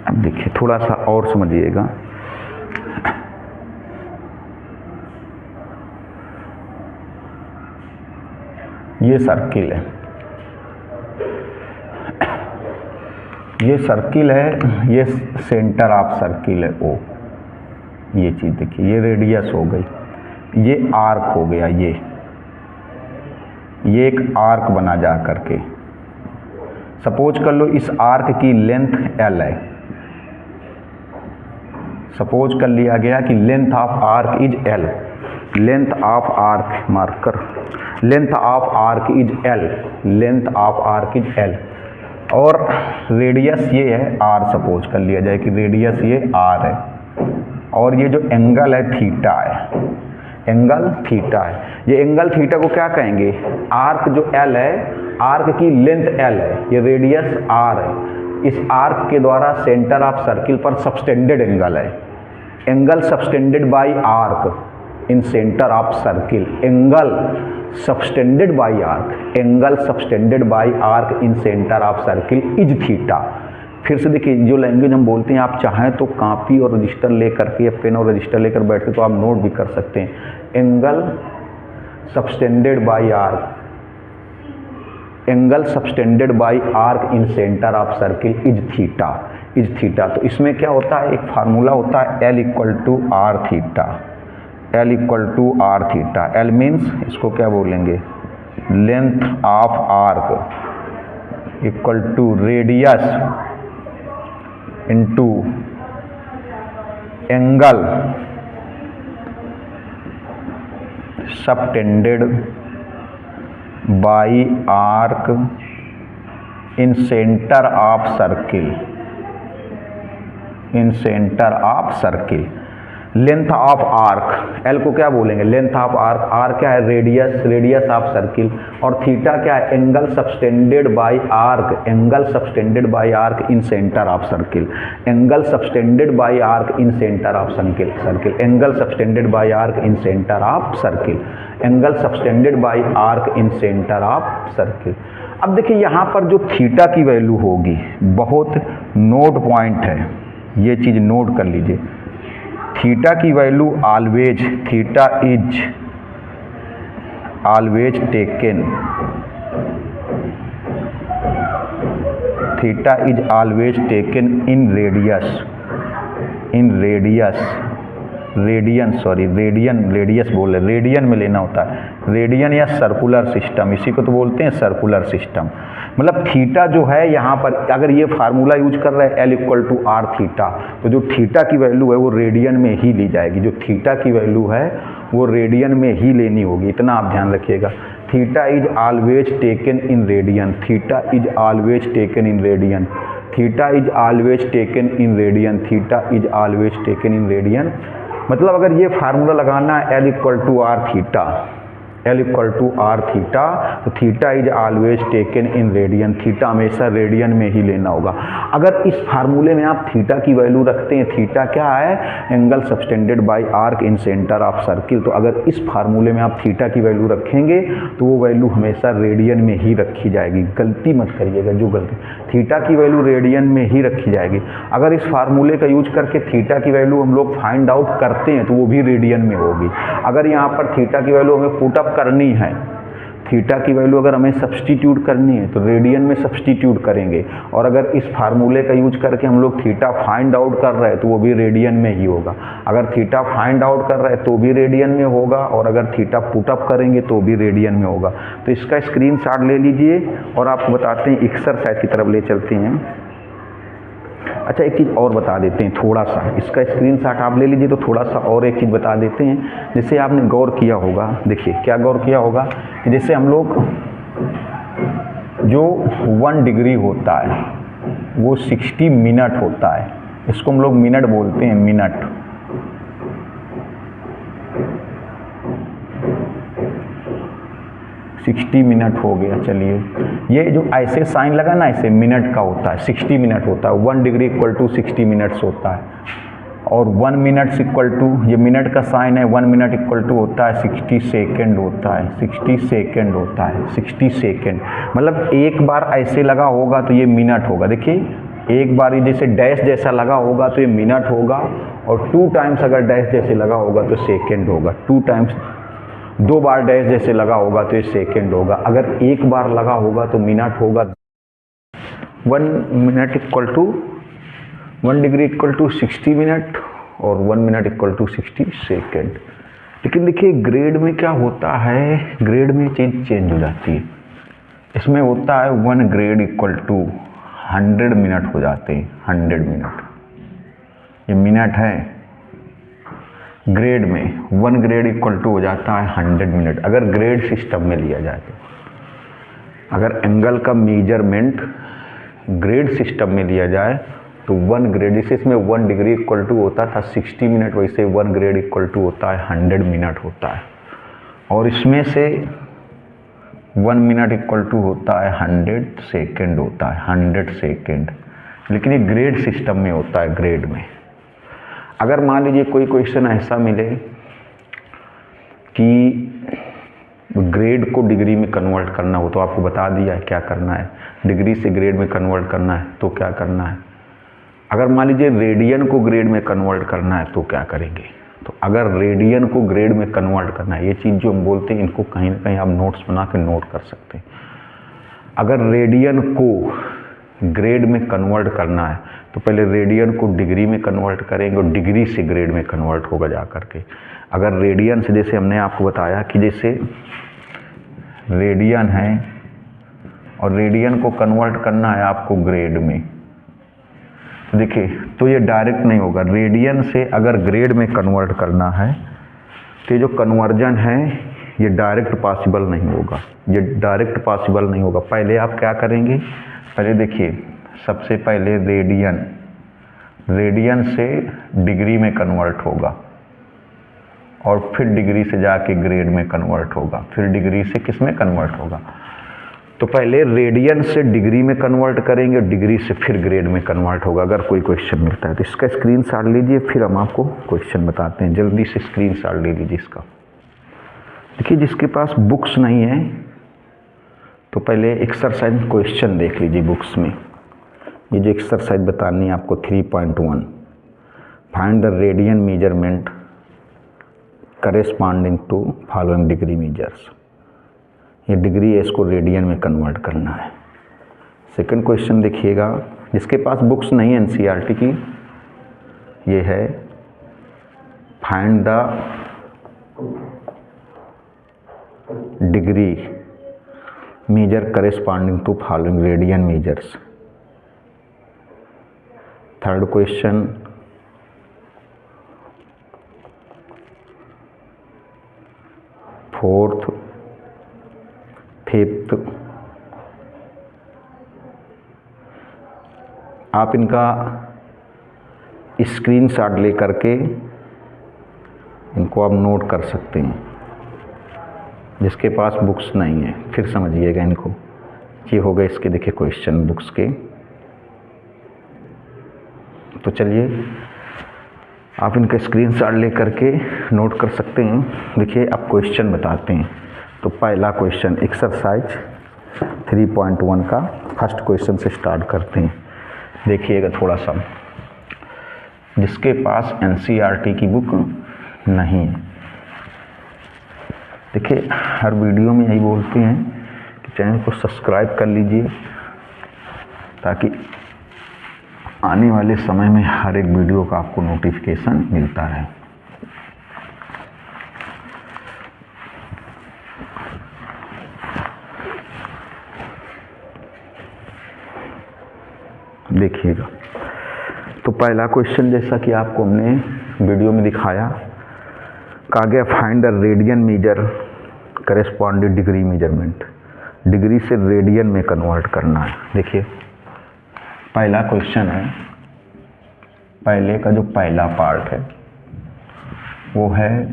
अब देखिए थोड़ा सा और समझिएगा। ये सर्किल है, ये सर्किल है, ये सेंटर ऑफ सर्किल है ओ, ये चीज़ देखिए, ये रेडियस हो गई, ये आर्क हो गया, ये एक आर्क बना जा करके। सपोज कर लो इस आर्क की लेंथ L है, सपोज कर लिया गया कि length of arc is L, length of arc marker, length of arc is L, length of arc is L, और रेडियस ये है R, सपोज कर लिया जाए कि रेडियस ये R है, और ये जो एंगल है थीटा है, एंगल थीटा है। ये एंगल थीटा को क्या कहेंगे, आर्क जो L है, आर्क की लेंथ L है, ये रेडियस R है, इस आर्क के द्वारा सेंटर ऑफ सर्किल पर सबटेंडेड एंगल है, angle subtended by arc in centre of circle, angle subtended by arc, angle subtended by arc in centre of circle is theta. फिर से देखिए जो लैंग्वेज हम बोलते हैं, आप चाहें तो कॉपी और रजिस्टर लेकर के या पेन और रजिस्टर लेकर बैठे तो आप नोट भी कर सकते हैं। Angle subtended by arc, angle subtended by arc in centre of circle is theta, is theta. तो इसमें क्या होता है, एक फार्मूला होता है L equal to R theta, L equal to R theta. L means इसको क्या बोलेंगे, length of arc equal to radius into angle subtended by arc in centre of circle, in centre of circle. Length of arc, L को क्या बोलेंगे, length of arc, R क्या है, radius, radius of circle, और theta क्या है, angle subtended by arc, angle subtended by arc in centre of circle, angle subtended by arc in centre of circle, circle, angle subtended by arc in centre of circle, angle subtended by arc in centre of circle. अब देखिए यहाँ पर जो theta की value होगी, बहुत note point है, ये चीज़ नोट कर लीजिए, थीटा की value always, theta is always taken, theta is always taken in radius, in radius, radian, sorry radian, radius बोल रहे, रेडियन में लेना होता है, रेडियन या सर्कुलर सिस्टम, इसी को तो बोलते हैं सर्कुलर सिस्टम। मतलब थीटा जो है यहाँ पर, अगर ये फार्मूला यूज कर रहे हैं L equal to R theta, तो जो थीटा की वैल्यू है वो रेडियन में ही ली जाएगी, जो थीटा की वैल्यू है वो रेडियन में ही लेनी होगी, इतना आप ध्यान रखिएगा। Theta is always taken in radian, theta is always taken in radian, theta is always taken in radian, theta is always taken in radian. मतलब अगर ये फार्मूला लगाना है L equal to R theta, L equal to R theta, तो theta is always taken in radian, theta हमेशा radian में ही लेना होगा। अगर इस फार्मूले में आप थीटा की वैल्यू रखते हैं, थीटा क्या है, angle subtended by arc in centre of circle, तो अगर इस फार्मूले में आप थीटा की वैल्यू रखेंगे तो वो वैल्यू हमेशा रेडियन में ही रखी जाएगी, गलती मत करिएगा, जो गलती, थीटा की वैल्यू रेडियन में ही रखी जाएगी। अगर इस फार्मूले का यूज करके थीटा की वैल्यू हम लोग फाइंड आउट करते हैं तो वो भी रेडियन में होगी। अगर यहाँ पर थीटा की वैल्यू हमें पुट अप करनी है, थीटा की वैल्यू अगर हमें सब्सटीट्यूट करनी है तो रेडियन में सब्सटीट्यूट करेंगे, और अगर इस फार्मूले का यूज करके हम लोग थीटा फाइंड आउट कर रहे हैं तो वो भी रेडियन में ही होगा। अगर थीटा फाइंड आउट कर रहे हैं तो भी रेडियन में होगा, और अगर थीटा पुटअप करेंगे तो भी रेडियन में होगा। तो इसका स्क्रीनशॉट ले लीजिए और आपको बताते हैं, एक्सरसाइज की तरफ ले चलते हैं। अच्छा, एक चीज़ और बता देते हैं थोड़ा सा, इसका स्क्रीनशॉट आप ले लीजिए तो थोड़ा सा और एक चीज़ बता देते हैं। जैसे आपने गौर किया होगा, देखिए क्या गौर किया होगा कि जैसे हम लोग जो 1 डिग्री होता है वो 60 मिनट होता है, इसको हम लोग मिनट बोलते हैं, मिनट। सिक्सटी मिनट हो गया। चलिए, ये जो ऐसे साइन लगा ना, ऐसे मिनट का होता है, 60 मिनट होता है, 1 डिग्री इक्वल टू 60 मिनट्स होता है, और 1 मिनट्स इक्वल टू, ये मिनट का साइन है, 1 मिनट इक्वल टू होता है 60 सेकेंड होता है, 60 सेकेंड होता है, 60 सेकेंड। मतलब एक बार ऐसे लगा होगा तो ये मिनट होगा। देखिए, एक बार ये जैसे डैश जैसा लगा होगा तो ये मिनट होगा, और 2 टाइम्स अगर डैश जैसे लगा होगा तो सेकेंड होगा, 2 टाइम्स, 2 बार डैश जैसे लगा होगा तो ये सेकेंड होगा। अगर एक बार लगा होगा तो मिनट होगा। 1 minute equal to 1 degree equal to 60 minute, और 1 मिनट इक्वल टू 60 सेकेंड। लेकिन देखिए ग्रेड में क्या होता है, ग्रेड में चीज़ चेंज हो जाती है। इसमें होता है 1 ग्रेड इक्वल टू 100 मिनट हो जाते हैं, 100 मिनट, ये मिनट है। ग्रेड में 1 ग्रेड इक्वल टू हो जाता है 100 मिनट, अगर ग्रेड सिस्टम में लिया जाए तो। अगर एंगल का मेजरमेंट ग्रेड सिस्टम में लिया जाए तो 1 ग्रेड, जैसे इसमें 1 डिग्री इक्वल टू होता था 60 मिनट, वैसे 1 ग्रेड इक्वल टू होता है 100 मिनट होता है। और इसमें से 1 मिनट इक्वल टू होता है 100 सेकेंड होता है, 100 सेकेंड। लेकिन ये ग्रेड सिस्टम में होता है, ग्रेड में। अगर मान लीजिए कोई क्वेश्चन ऐसा मिले कि ग्रेड को डिग्री में कन्वर्ट करना हो, तो आपको बता दिया है क्या करना है, डिग्री से ग्रेड में कन्वर्ट करना है तो क्या करना है। अगर मान लीजिए रेडियन को ग्रेड में कन्वर्ट करना है तो क्या करेंगे। तो अगर रेडियन को ग्रेड में कन्वर्ट करना है, ये चीज़ जो हम बोलते हैं इनको कहीं ना कहीं आप नोट्स बना के नोट कर सकते हैं। अगर रेडियन को ग्रेड में कन्वर्ट करना है तो पहले रेडियन को डिग्री में कन्वर्ट करेंगे, और डिग्री से ग्रेड में कन्वर्ट होगा जा करके। अगर रेडियन से, जैसे हमने आपको बताया कि जैसे रेडियन है और रेडियन को कन्वर्ट करना है आपको ग्रेड में, देखिए तो ये डायरेक्ट नहीं होगा। रेडियन से अगर ग्रेड में कन्वर्ट करना है तो ये जो कन्वर्जन है ये डायरेक्ट पॉसिबल नहीं होगा, ये डायरेक्ट पॉसिबल नहीं होगा। पहले आप क्या करेंगे, पहले देखिए, सबसे पहले रेडियन से डिग्री में कन्वर्ट होगा, और फिर डिग्री से जाके ग्रेड में कन्वर्ट होगा, फिर डिग्री से किस में कन्वर्ट होगा। तो पहले रेडियन से डिग्री में कन्वर्ट करेंगे, डिग्री से फिर ग्रेड में कन्वर्ट होगा अगर कोई क्वेश्चन मिलता है तो। इसका स्क्रीनशॉट लीजिए, फिर हम आपको क्वेश्चन बताते हैं। जल्दी से स्क्रीनशॉट ले लीजिए इसका। देखिए जिसके पास बुक्स नहीं है तो पहले एक्सरसाइज क्वेश्चन देख लीजिए बुक्स में। ये जो एक्सरसाइज बतानी है आपको 3.1, find the radian measurement corresponding to following degree measures. ये डिग्री है, इसको रेडियन में कन्वर्ट करना है। सेकंड क्वेश्चन देखिएगा, जिसके पास बुक्स नहीं है एनसीईआरटी की, ये है find the degree measure corresponding to following radian measures. Third question, fourth, fifth. आप इनका स्क्रीनशॉट ले करके इनको आप नोट कर सकते हैं। जिसके पास बुक्स नहीं है फिर समझिएगा इनको। ये हो गए इसके देखिए क्वेश्चन बुक्स के। तो चलिए आप इनका स्क्रीनशॉट ले करके नोट कर सकते हैं। देखिए अब क्वेश्चन बताते हैं। तो पहला क्वेश्चन एक्सरसाइज 3.1 का फर्स्ट क्वेश्चन से स्टार्ट करते हैं। देखिएगा थोड़ा सा, जिसके पास एनसीईआरटी की बुक नहीं है। देखिए हर वीडियो में यही बोलते हैं कि चैनल को सब्सक्राइब कर लीजिए ताकि आने वाले समय में हर एक वीडियो का आपको नोटिफिकेशन मिलता रहे। देखिएगा तो पहला क्वेश्चन जैसा कि आपको हमने वीडियो में दिखाया, कहा गया find the radian major corresponding degree measurement. Degree से रेडियन में कन्वर्ट करना है। देखिए पहला क्वेश्चन है, पहले का जो पहला पार्ट है वो है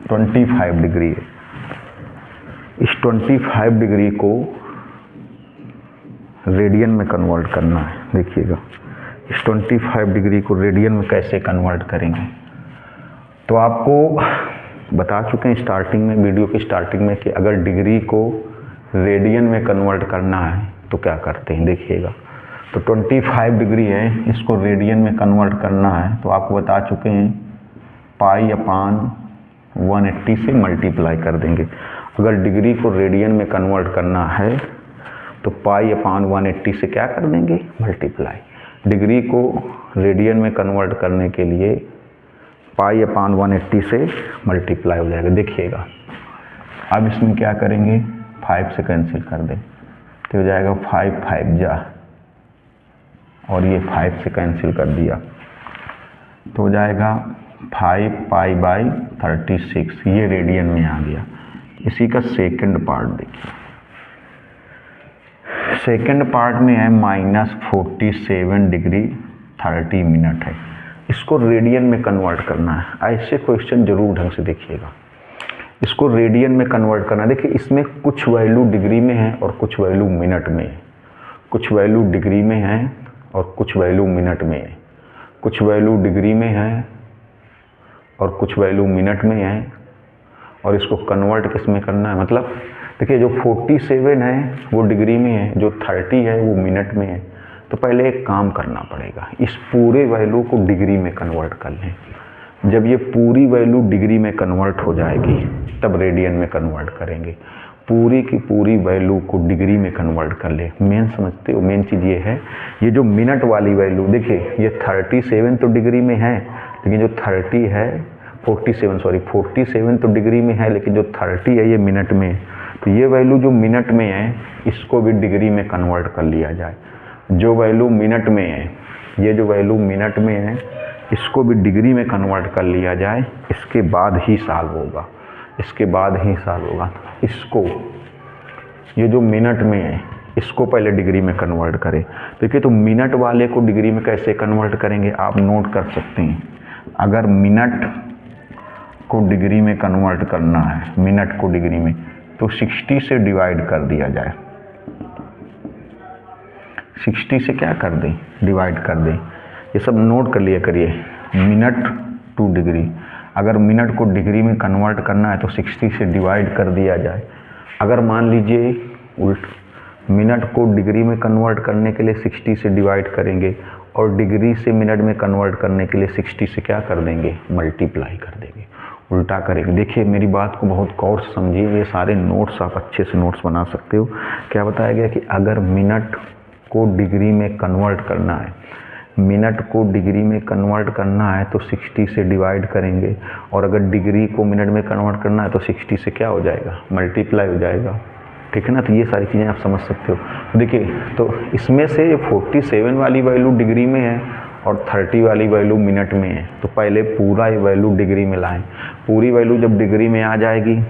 25 डिग्री है। इस 25 डिग्री को रेडियन में कन्वर्ट करना है। देखिएगा इस 25 डिग्री को रेडियन में कैसे कन्वर्ट करेंगे। तो आपको बता चुके हैं स्टार्टिंग में, वीडियो की स्टार्टिंग में, कि अगर डिग्री को रेडियन में कन्वर्ट करना है तो क्या करते हैं। देखिएगा तो 25 डिग्री है, इसको रेडियन में कन्वर्ट करना है तो आपको बता चुके हैं π/180 से मल्टीप्लाई कर देंगे। अगर डिग्री को रेडियन में कन्वर्ट करना है तो π/180 से क्या कर देंगे, मल्टीप्लाई। डिग्री को रेडियन में कन्वर्ट करने के लिए π/180 से मल्टीप्लाई हो जाएगा। देखिएगा अब इसमें क्या करेंगे, 5 से कैंसिल कर दें तो हो जाएगा 5 5 जा, और ये 5 से कैंसिल कर दिया तो हो जाएगा 5π/36। ये रेडियन में आ गया। इसी का सेकंड पार्ट देखिए, सेकंड पार्ट में है -47 डिग्री 30 मिनट है। इसको रेडियन में कन्वर्ट करना है। ऐसे क्वेश्चन जरूर ढंग से देखिएगा। इसको रेडियन में कन्वर्ट करना। देखिए इसमें कुछ वैल्यू डिग्री में है और कुछ वैल्यू मिनट में है। कुछ वैल्यू डिग्री में है और कुछ वैल्यू मिनट में है। कुछ वैल्यू डिग्री में है और कुछ वैल्यू मिनट में है। और इसको कन्वर्ट किस में करना है, मतलब देखिए जो 47 है वो डिग्री में है, जो 30 है वो मिनट में है। तो पहले एक काम करना पड़ेगा, इस पूरे वैल्यू को डिग्री में कन्वर्ट कर लें। जब ये पूरी वैल्यू डिग्री में कन्वर्ट हो जाएगी तब रेडियन में कन्वर्ट करेंगे। पूरी की पूरी वैल्यू को डिग्री में कन्वर्ट कर ले। मेन समझते हो, मेन चीज़ ये है, ये जो मिनट वाली वैल्यू देखिए ये 37 तो डिग्री में है, लेकिन जो 30 है 47 तो डिग्री में है, लेकिन जो 30 है ये मिनट में है। तो ये वैल्यू जो मिनट में है इसको भी डिग्री में कन्वर्ट कर लिया जाए। जो वैल्यू मिनट में है, ये जो वैल्यू मिनट में है इसको भी डिग्री में कन्वर्ट कर लिया जाए। इसके बाद ही सॉल्व होगा, इसके बाद ही सॉल्व होगा। इसको, ये जो मिनट में है इसको पहले डिग्री में कन्वर्ट करें। देखिए तो मिनट वाले को डिग्री में कैसे कन्वर्ट करेंगे आप नोट कर सकते हैं। अगर मिनट को डिग्री में कन्वर्ट करना है, मिनट को डिग्री में, तो 60 से डिवाइड कर दिया जाए। 60 से क्या कर दें, डिवाइड कर दें। ये सब नोट कर लिया करिए। मिनट टू डिग्री, अगर मिनट को डिग्री में कन्वर्ट करना है तो 60 से डिवाइड कर दिया जाए। अगर मान लीजिए उल्ट मिनट को डिग्री में कन्वर्ट करने के लिए 60 से डिवाइड करेंगे और डिग्री से मिनट में कन्वर्ट करने के लिए 60 से क्या कर देंगे, मल्टीप्लाई कर देंगे, उल्टा करेंगे। देखिए मेरी बात को बहुत गौर से समझिए, ये सारे नोट्स आप अच्छे से नोट्स बना सकते हो। क्या बताया गया कि अगर मिनट को डिग्री में कन्वर्ट करना है, मिनट को डिग्री में कन्वर्ट करना है तो 60 से डिवाइड करेंगे, और अगर डिग्री को मिनट में कन्वर्ट करना है तो 60 से क्या हो जाएगा, मल्टीप्लाई हो जाएगा। ठीक है ना। तो ये सारी चीज़ें आप समझ सकते हो। देखिए तो इसमें से 47 वाली वैल्यू डिग्री में है और 30 वाली वैल्यू मिनट में है, तो पहले पूरा ये वैल्यू डिग्री में लाएं। पूरी वैल्यू जब डिग्री में आ जाएगी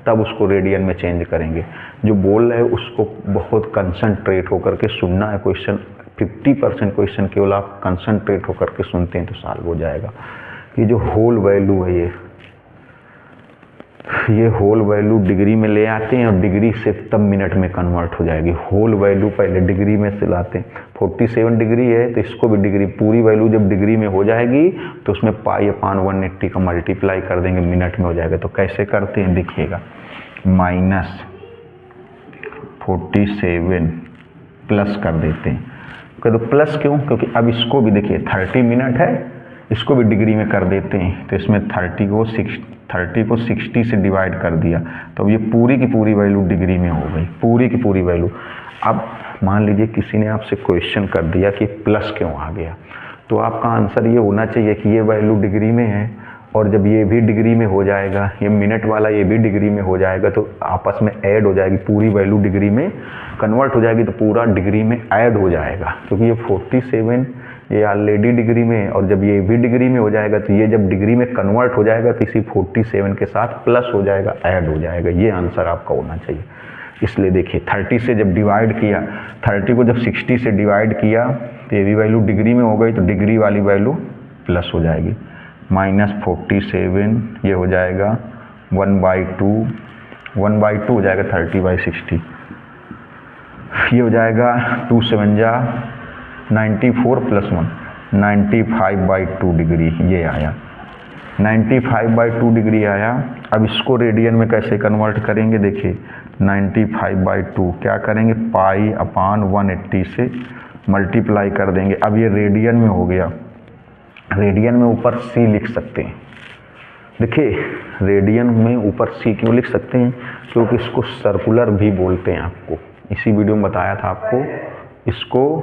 तब उसको रेडियन में चेंज करेंगे। जो बोल रहे हैं उसको बहुत कंसंट्रेट होकर के सुनना है। क्वेश्चन 50% क्वेश्चन केवल आप कंसंट्रेट होकर के सुनते हैं तो सॉल्व हो जाएगा। ये जो होल वैल्यू है, ये होल वैल्यू डिग्री में ले आते हैं और डिग्री से तब मिनट में कन्वर्ट हो जाएगी। होल वैल्यू पहले डिग्री में से लाते हैं। 47 डिग्री है तो इसको भी डिग्री, पूरी वैल्यू जब डिग्री में हो जाएगी तो उसमें π/180 का मल्टीप्लाई कर देंगे, मिनट में हो जाएगा। तो कैसे करते हैं देखिएगा, -47 प्लस कर देते हैं। तो प्लस क्यों, क्योंकि अब इसको भी देखिए 30 मिनट है, इसको भी डिग्री में कर देते हैं। तो इसमें 30 को 60 से डिवाइड कर दिया, तो ये पूरी की पूरी वैल्यू डिग्री में हो गई, पूरी की पूरी वैल्यू। अब मान लीजिए किसी ने आपसे क्वेश्चन कर दिया कि प्लस क्यों आ गया, तो आपका आंसर ये होना चाहिए कि ये वैल्यू डिग्री में है और जब ये भी डिग्री में हो जाएगा, ये मिनट वाला ये भी डिग्री में हो जाएगा, तो आपस में ऐड हो जाएगी, पूरी वैल्यू डिग्री में कन्वर्ट हो जाएगी, तो पूरा डिग्री में ऐड हो जाएगा। क्योंकि ये 47 ये ऑलरेडी डिग्री में है और जब ये भी डिग्री में हो जाएगा तो ये जब डिग्री में कन्वर्ट हो जाएगा तो इसी 47 के साथ प्लस हो जाएगा, ऐड हो जाएगा। ये आंसर आपका होना चाहिए। इसलिए देखिए 30 से जब डिवाइड किया, 30 को जब 60 से डिवाइड किया तो ये भी वैल्यू डिग्री में हो गई, तो डिग्री वाली वैल्यू प्लस हो जाएगी। -47 ये हो जाएगा 1/2 हो जाएगा 30/60, ये हो जाएगा 2 7 जा 94 + 1 95/2 डिग्री, ये आया 95/2 डिग्री आया। अब इसको रेडियन में कैसे कन्वर्ट करेंगे, देखिए 95/2 क्या करेंगे, π/180 से मल्टीप्लाई कर देंगे। अब ये रेडियन में हो गया, रेडियन में ऊपर c लिख सकते हैं। देखिए रेडियन में ऊपर c क्यों लिख सकते हैं, क्योंकि इसको सर्कुलर भी बोलते हैं। आपको इसी वीडियो में बताया था आपको, इसको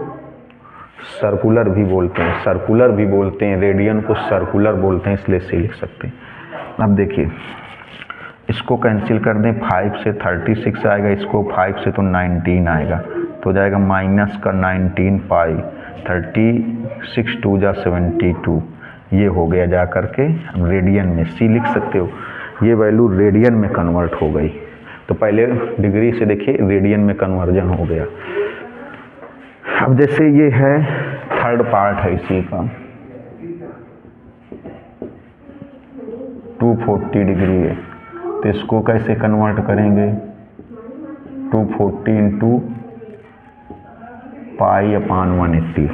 सर्कुलर भी बोलते हैं, सर्कुलर भी बोलते हैं, रेडियन को सर्कुलर बोलते हैं, इसलिए c लिख सकते हैं। अब देखिए इसको कैंसिल कर दें, 5 से 36 आएगा, इसको 5 से तो 19 आएगा, तो हो जाएगा -19 पाई, 36 2 जा 72, ये हो गया जा करके। अब रेडियन में c लिख सकते हो, ये वैल्यू रेडियन में कन्वर्ट हो गई। तो पहले डिग्री से देखिए रेडियन में कन्वर्जन हो गया। अब जैसे ये है थर्ड पार्ट है इसी का, 240 डिग्री है, तो इसको कैसे कन्वर्ट करेंगे, 240 × π/180,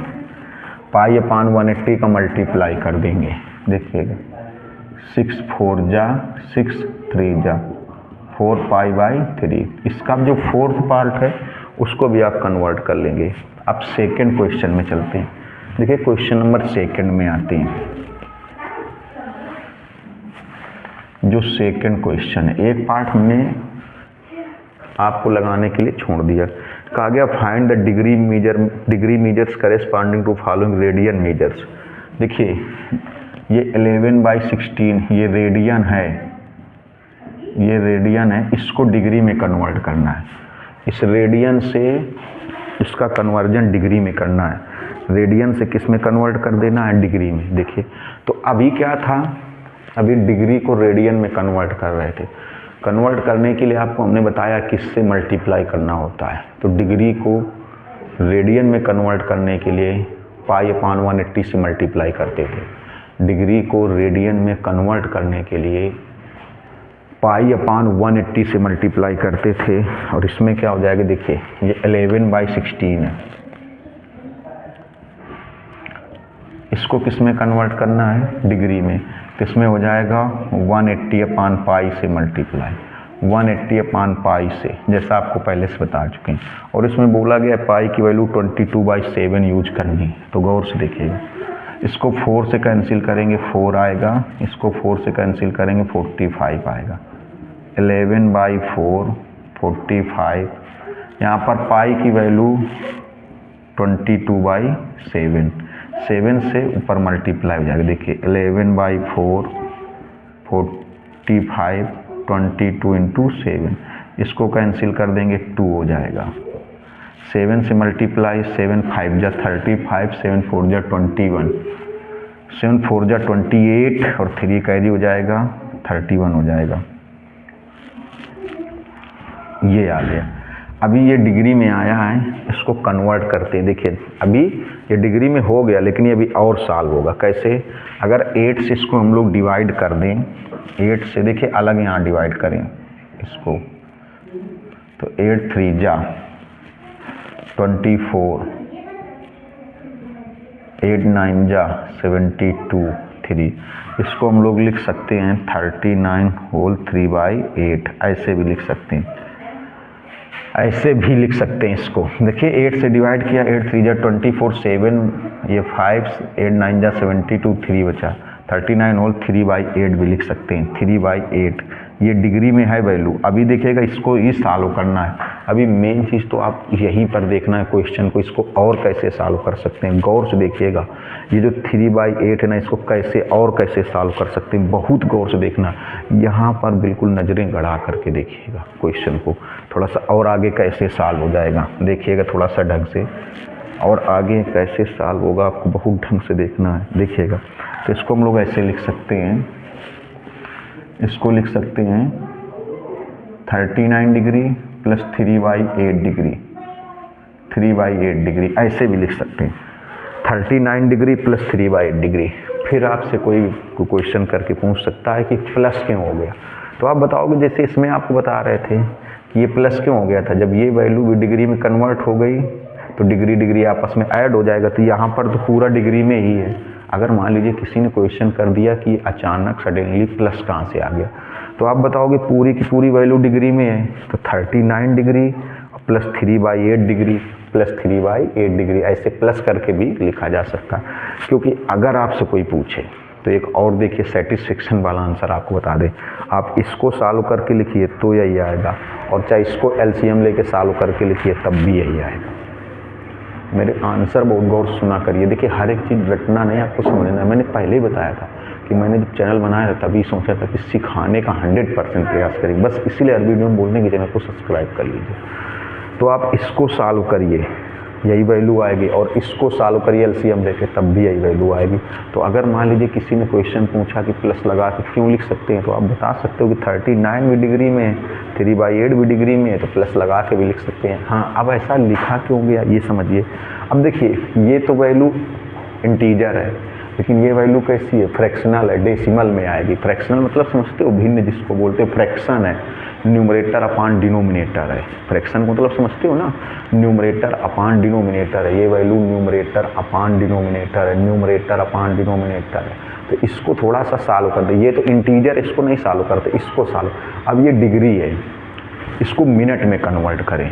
π/180 का मल्टीप्लाई कर देंगे। देखिएगा 6 4 जा 6 3 जा 4π/3, इसका जो फोर्थ पार्ट है उसको भी आप कन्वर्ट कर लेंगे। अब सेकंड क्वेश्चन में चलते हैं। देखिए क्वेश्चन नंबर सेकंड में आते हैं। जो सेकंड क्वेश्चन है, एक पार्ट हमने आपको लगाने के लिए छोड़ दिया। कहा गया find the degree measures corresponding to following radian measures. देखिए ये 11/16 ये रेडियन है, ये रेडियन है, इसको डिग्री में कन्वर्ट करना है। इस रेडियन से इसका कन्वर्जन डिग्री में करना है, रेडियन से किस में कन्वर्ट कर देना है, डिग्री में। देखिए तो अभी क्या था, अभी डिग्री को रेडियन में कन्वर्ट कर रहे थे। कन्वर्ट करने के लिए आपको हमने बताया किससे मल्टीप्लाई करना होता है। तो डिग्री को रेडियन में कन्वर्ट करने के लिए π/180 से मल्टीप्लाई करते थे। डिग्री को रेडियन में कन्वर्ट करने के लिए पाई/180 से मल्टीप्लाई करते थे, और इसमें क्या हो जाएगा, देखिए ये 11/16 है। इसको किस में कन्वर्ट करना है, डिग्री में, तो इसमें हो जाएगा 180/पाई से मल्टीप्लाई, 180/पाई से, जैसा आपको पहले से बता चुके हैं। और इसमें बोला गया पाई की वैल्यू 22/7 यूज करनी है, तो गौर से देखिएगा। इसको 4 से कैंसिल करेंगे 4 आएगा, इसको 4 से कैंसिल करेंगे 45 आएगा। 11/4 45, यहाँ पर पाई की वैल्यू 22/7, 7 से ऊपर मल्टीप्लाई हो जाएगा। देखिए 11/4 45, 22 × 7, इसको कैंसिल कर देंगे 2 हो जाएगा। 7 से मल्टीप्लाई, 7 5 जा 35, 7 4 जा 21, 7 4 जा 28 और 3 कैरी हो जाएगा 31 हो जाएगा। ये आ गया। अभी ये डिग्री में आया है, इसको कन्वर्ट करते हैं। देखिए अभी ये डिग्री में हो गया, लेकिन ये अभी और सॉल्व होगा। कैसे, अगर 8 से इसको हम लोग डिवाइड कर दें, 8 से देखिए अलग यहाँ डिवाइड करें इसको, तो 8 3 जा 24, 8 9 जा 72 3, इसको हम लोग लिख सकते हैं 39 होल 3/8, ऐसे भी लिख सकते हैं, ऐसे भी लिख सकते हैं इसको। देखिए 8 से डिवाइड किया, 8 3 जा 24, 7 ये 5, 8 9 जा 72, 3 बचा, 39 होल 3/8 भी लिख सकते हैं, 3/8। ये डिग्री में है वैल्यू। अभी देखिएगा इसको ही सॉल्व करना है। अभी मेन चीज़ तो आप यहीं पर देखना है क्वेश्चन को, इसको और कैसे सॉल्व कर सकते हैं। गौर से देखिएगा, ये जो 3/8 है ना, इसको कैसे और कैसे सॉल्व कर सकते हैं, बहुत गौर से देखना। यहाँ पर बिल्कुल नज़रें गड़ा करके देखिएगा क्वेश्चन को, थोड़ा सा और आगे कैसे सॉल्व हो जाएगा देखिएगा, थोड़ा सा ढंग से, और आगे कैसे सॉल्व होगा आपको बहुत ढंग से देखना है, देखिएगा। तो इसको हम लोग ऐसे लिख सकते हैं, इसको लिख सकते हैं 39 डिग्री प्लस 3/8 डिग्री, 3/8 डिग्री, ऐसे भी लिख सकते हैं 39 डिग्री प्लस 3/8 डिग्री। फिर आपसे कोई क्वेश्चन करके पूछ सकता है कि प्लस क्यों हो गया, तो आप बताओगे, जैसे इसमें आपको बता रहे थे कि ये प्लस क्यों हो गया था, जब ये वैल्यू भी डिग्री में कन्वर्ट हो गई तो डिग्री डिग्री आपस में ऐड हो जाएगा, तो यहाँ पर तो पूरा डिग्री में ही है। अगर मान लीजिए किसी ने क्वेश्चन कर दिया कि अचानक सडनली प्लस कहाँ से आ गया, तो आप बताओगे पूरी की पूरी वैल्यू डिग्री में है, तो 39 degree plus 3/8 degree plus 3/8 degree, ऐसे प्लस करके भी लिखा जा सकता है। क्योंकि अगर आपसे कोई पूछे तो एक और देखिए सेटिस्फेक्शन वाला आंसर आपको बता दें, आप इसको सॉल्व करके लिखिए तो यही आएगा, और चाहे इसको एलसीएम लेके सॉल्व करके लिखिए तब भी यही आएगा। मेरे आंसर बहुत गौर सुना करिए। देखिए हर एक चीज़ रटना नहीं, आपको समझना है। मैंने पहले ही बताया था कि मैंने जब चैनल बनाया था तभी सोचा था कि सिखाने का 100% प्रयास करेंगे, बस इसीलिए हर वीडियो में बोलने की चैनल को सब्सक्राइब कर लीजिए। तो आप इसको सॉल्व करिए, यही वैल्यू आएगी, और इसको सॉल्व करिए एलसीएम लेके तब भी यही वैल्यू आएगी। तो अगर मान लीजिए किसी ने क्वेश्चन पूछा कि प्लस लगा के क्यों लिख सकते हैं, तो आप बता सकते हो कि 39 भी डिग्री में है, 3/8 भी डिग्री में है, तो प्लस लगा के भी लिख सकते हैं। हाँ, अब ऐसा लिखा क्यों गया ये समझिए। अब देखिए ये तो वैल्यू इंटीजर है, लेकिन ये वैल्यू कैसी है, फ्रैक्शनल है, डेसिमल में आएगी। फ्रैक्शनल मतलब समझते हो, भिन्न जिसको बोलते हैं, फ्रैक्शन है, न्यूमरेटर अपान डिनोमिनेटर है। फ्रैक्शन को मतलब समझते हो ना, न्यूमरेटर अपान डिनोमिनेटर है। ये वैल्यू न्यूमरेटर अपान डिनोमिनेटर है, न्यूमरेटर अपान डिनोमिनेटर है। तो इसको थोड़ा सा सॉल्व कर दे। ये तो इंटीजर, इसको नहीं सॉल्व करते, इसको सॉल्व। अब ये डिग्री है, इसको मिनट में कन्वर्ट करें।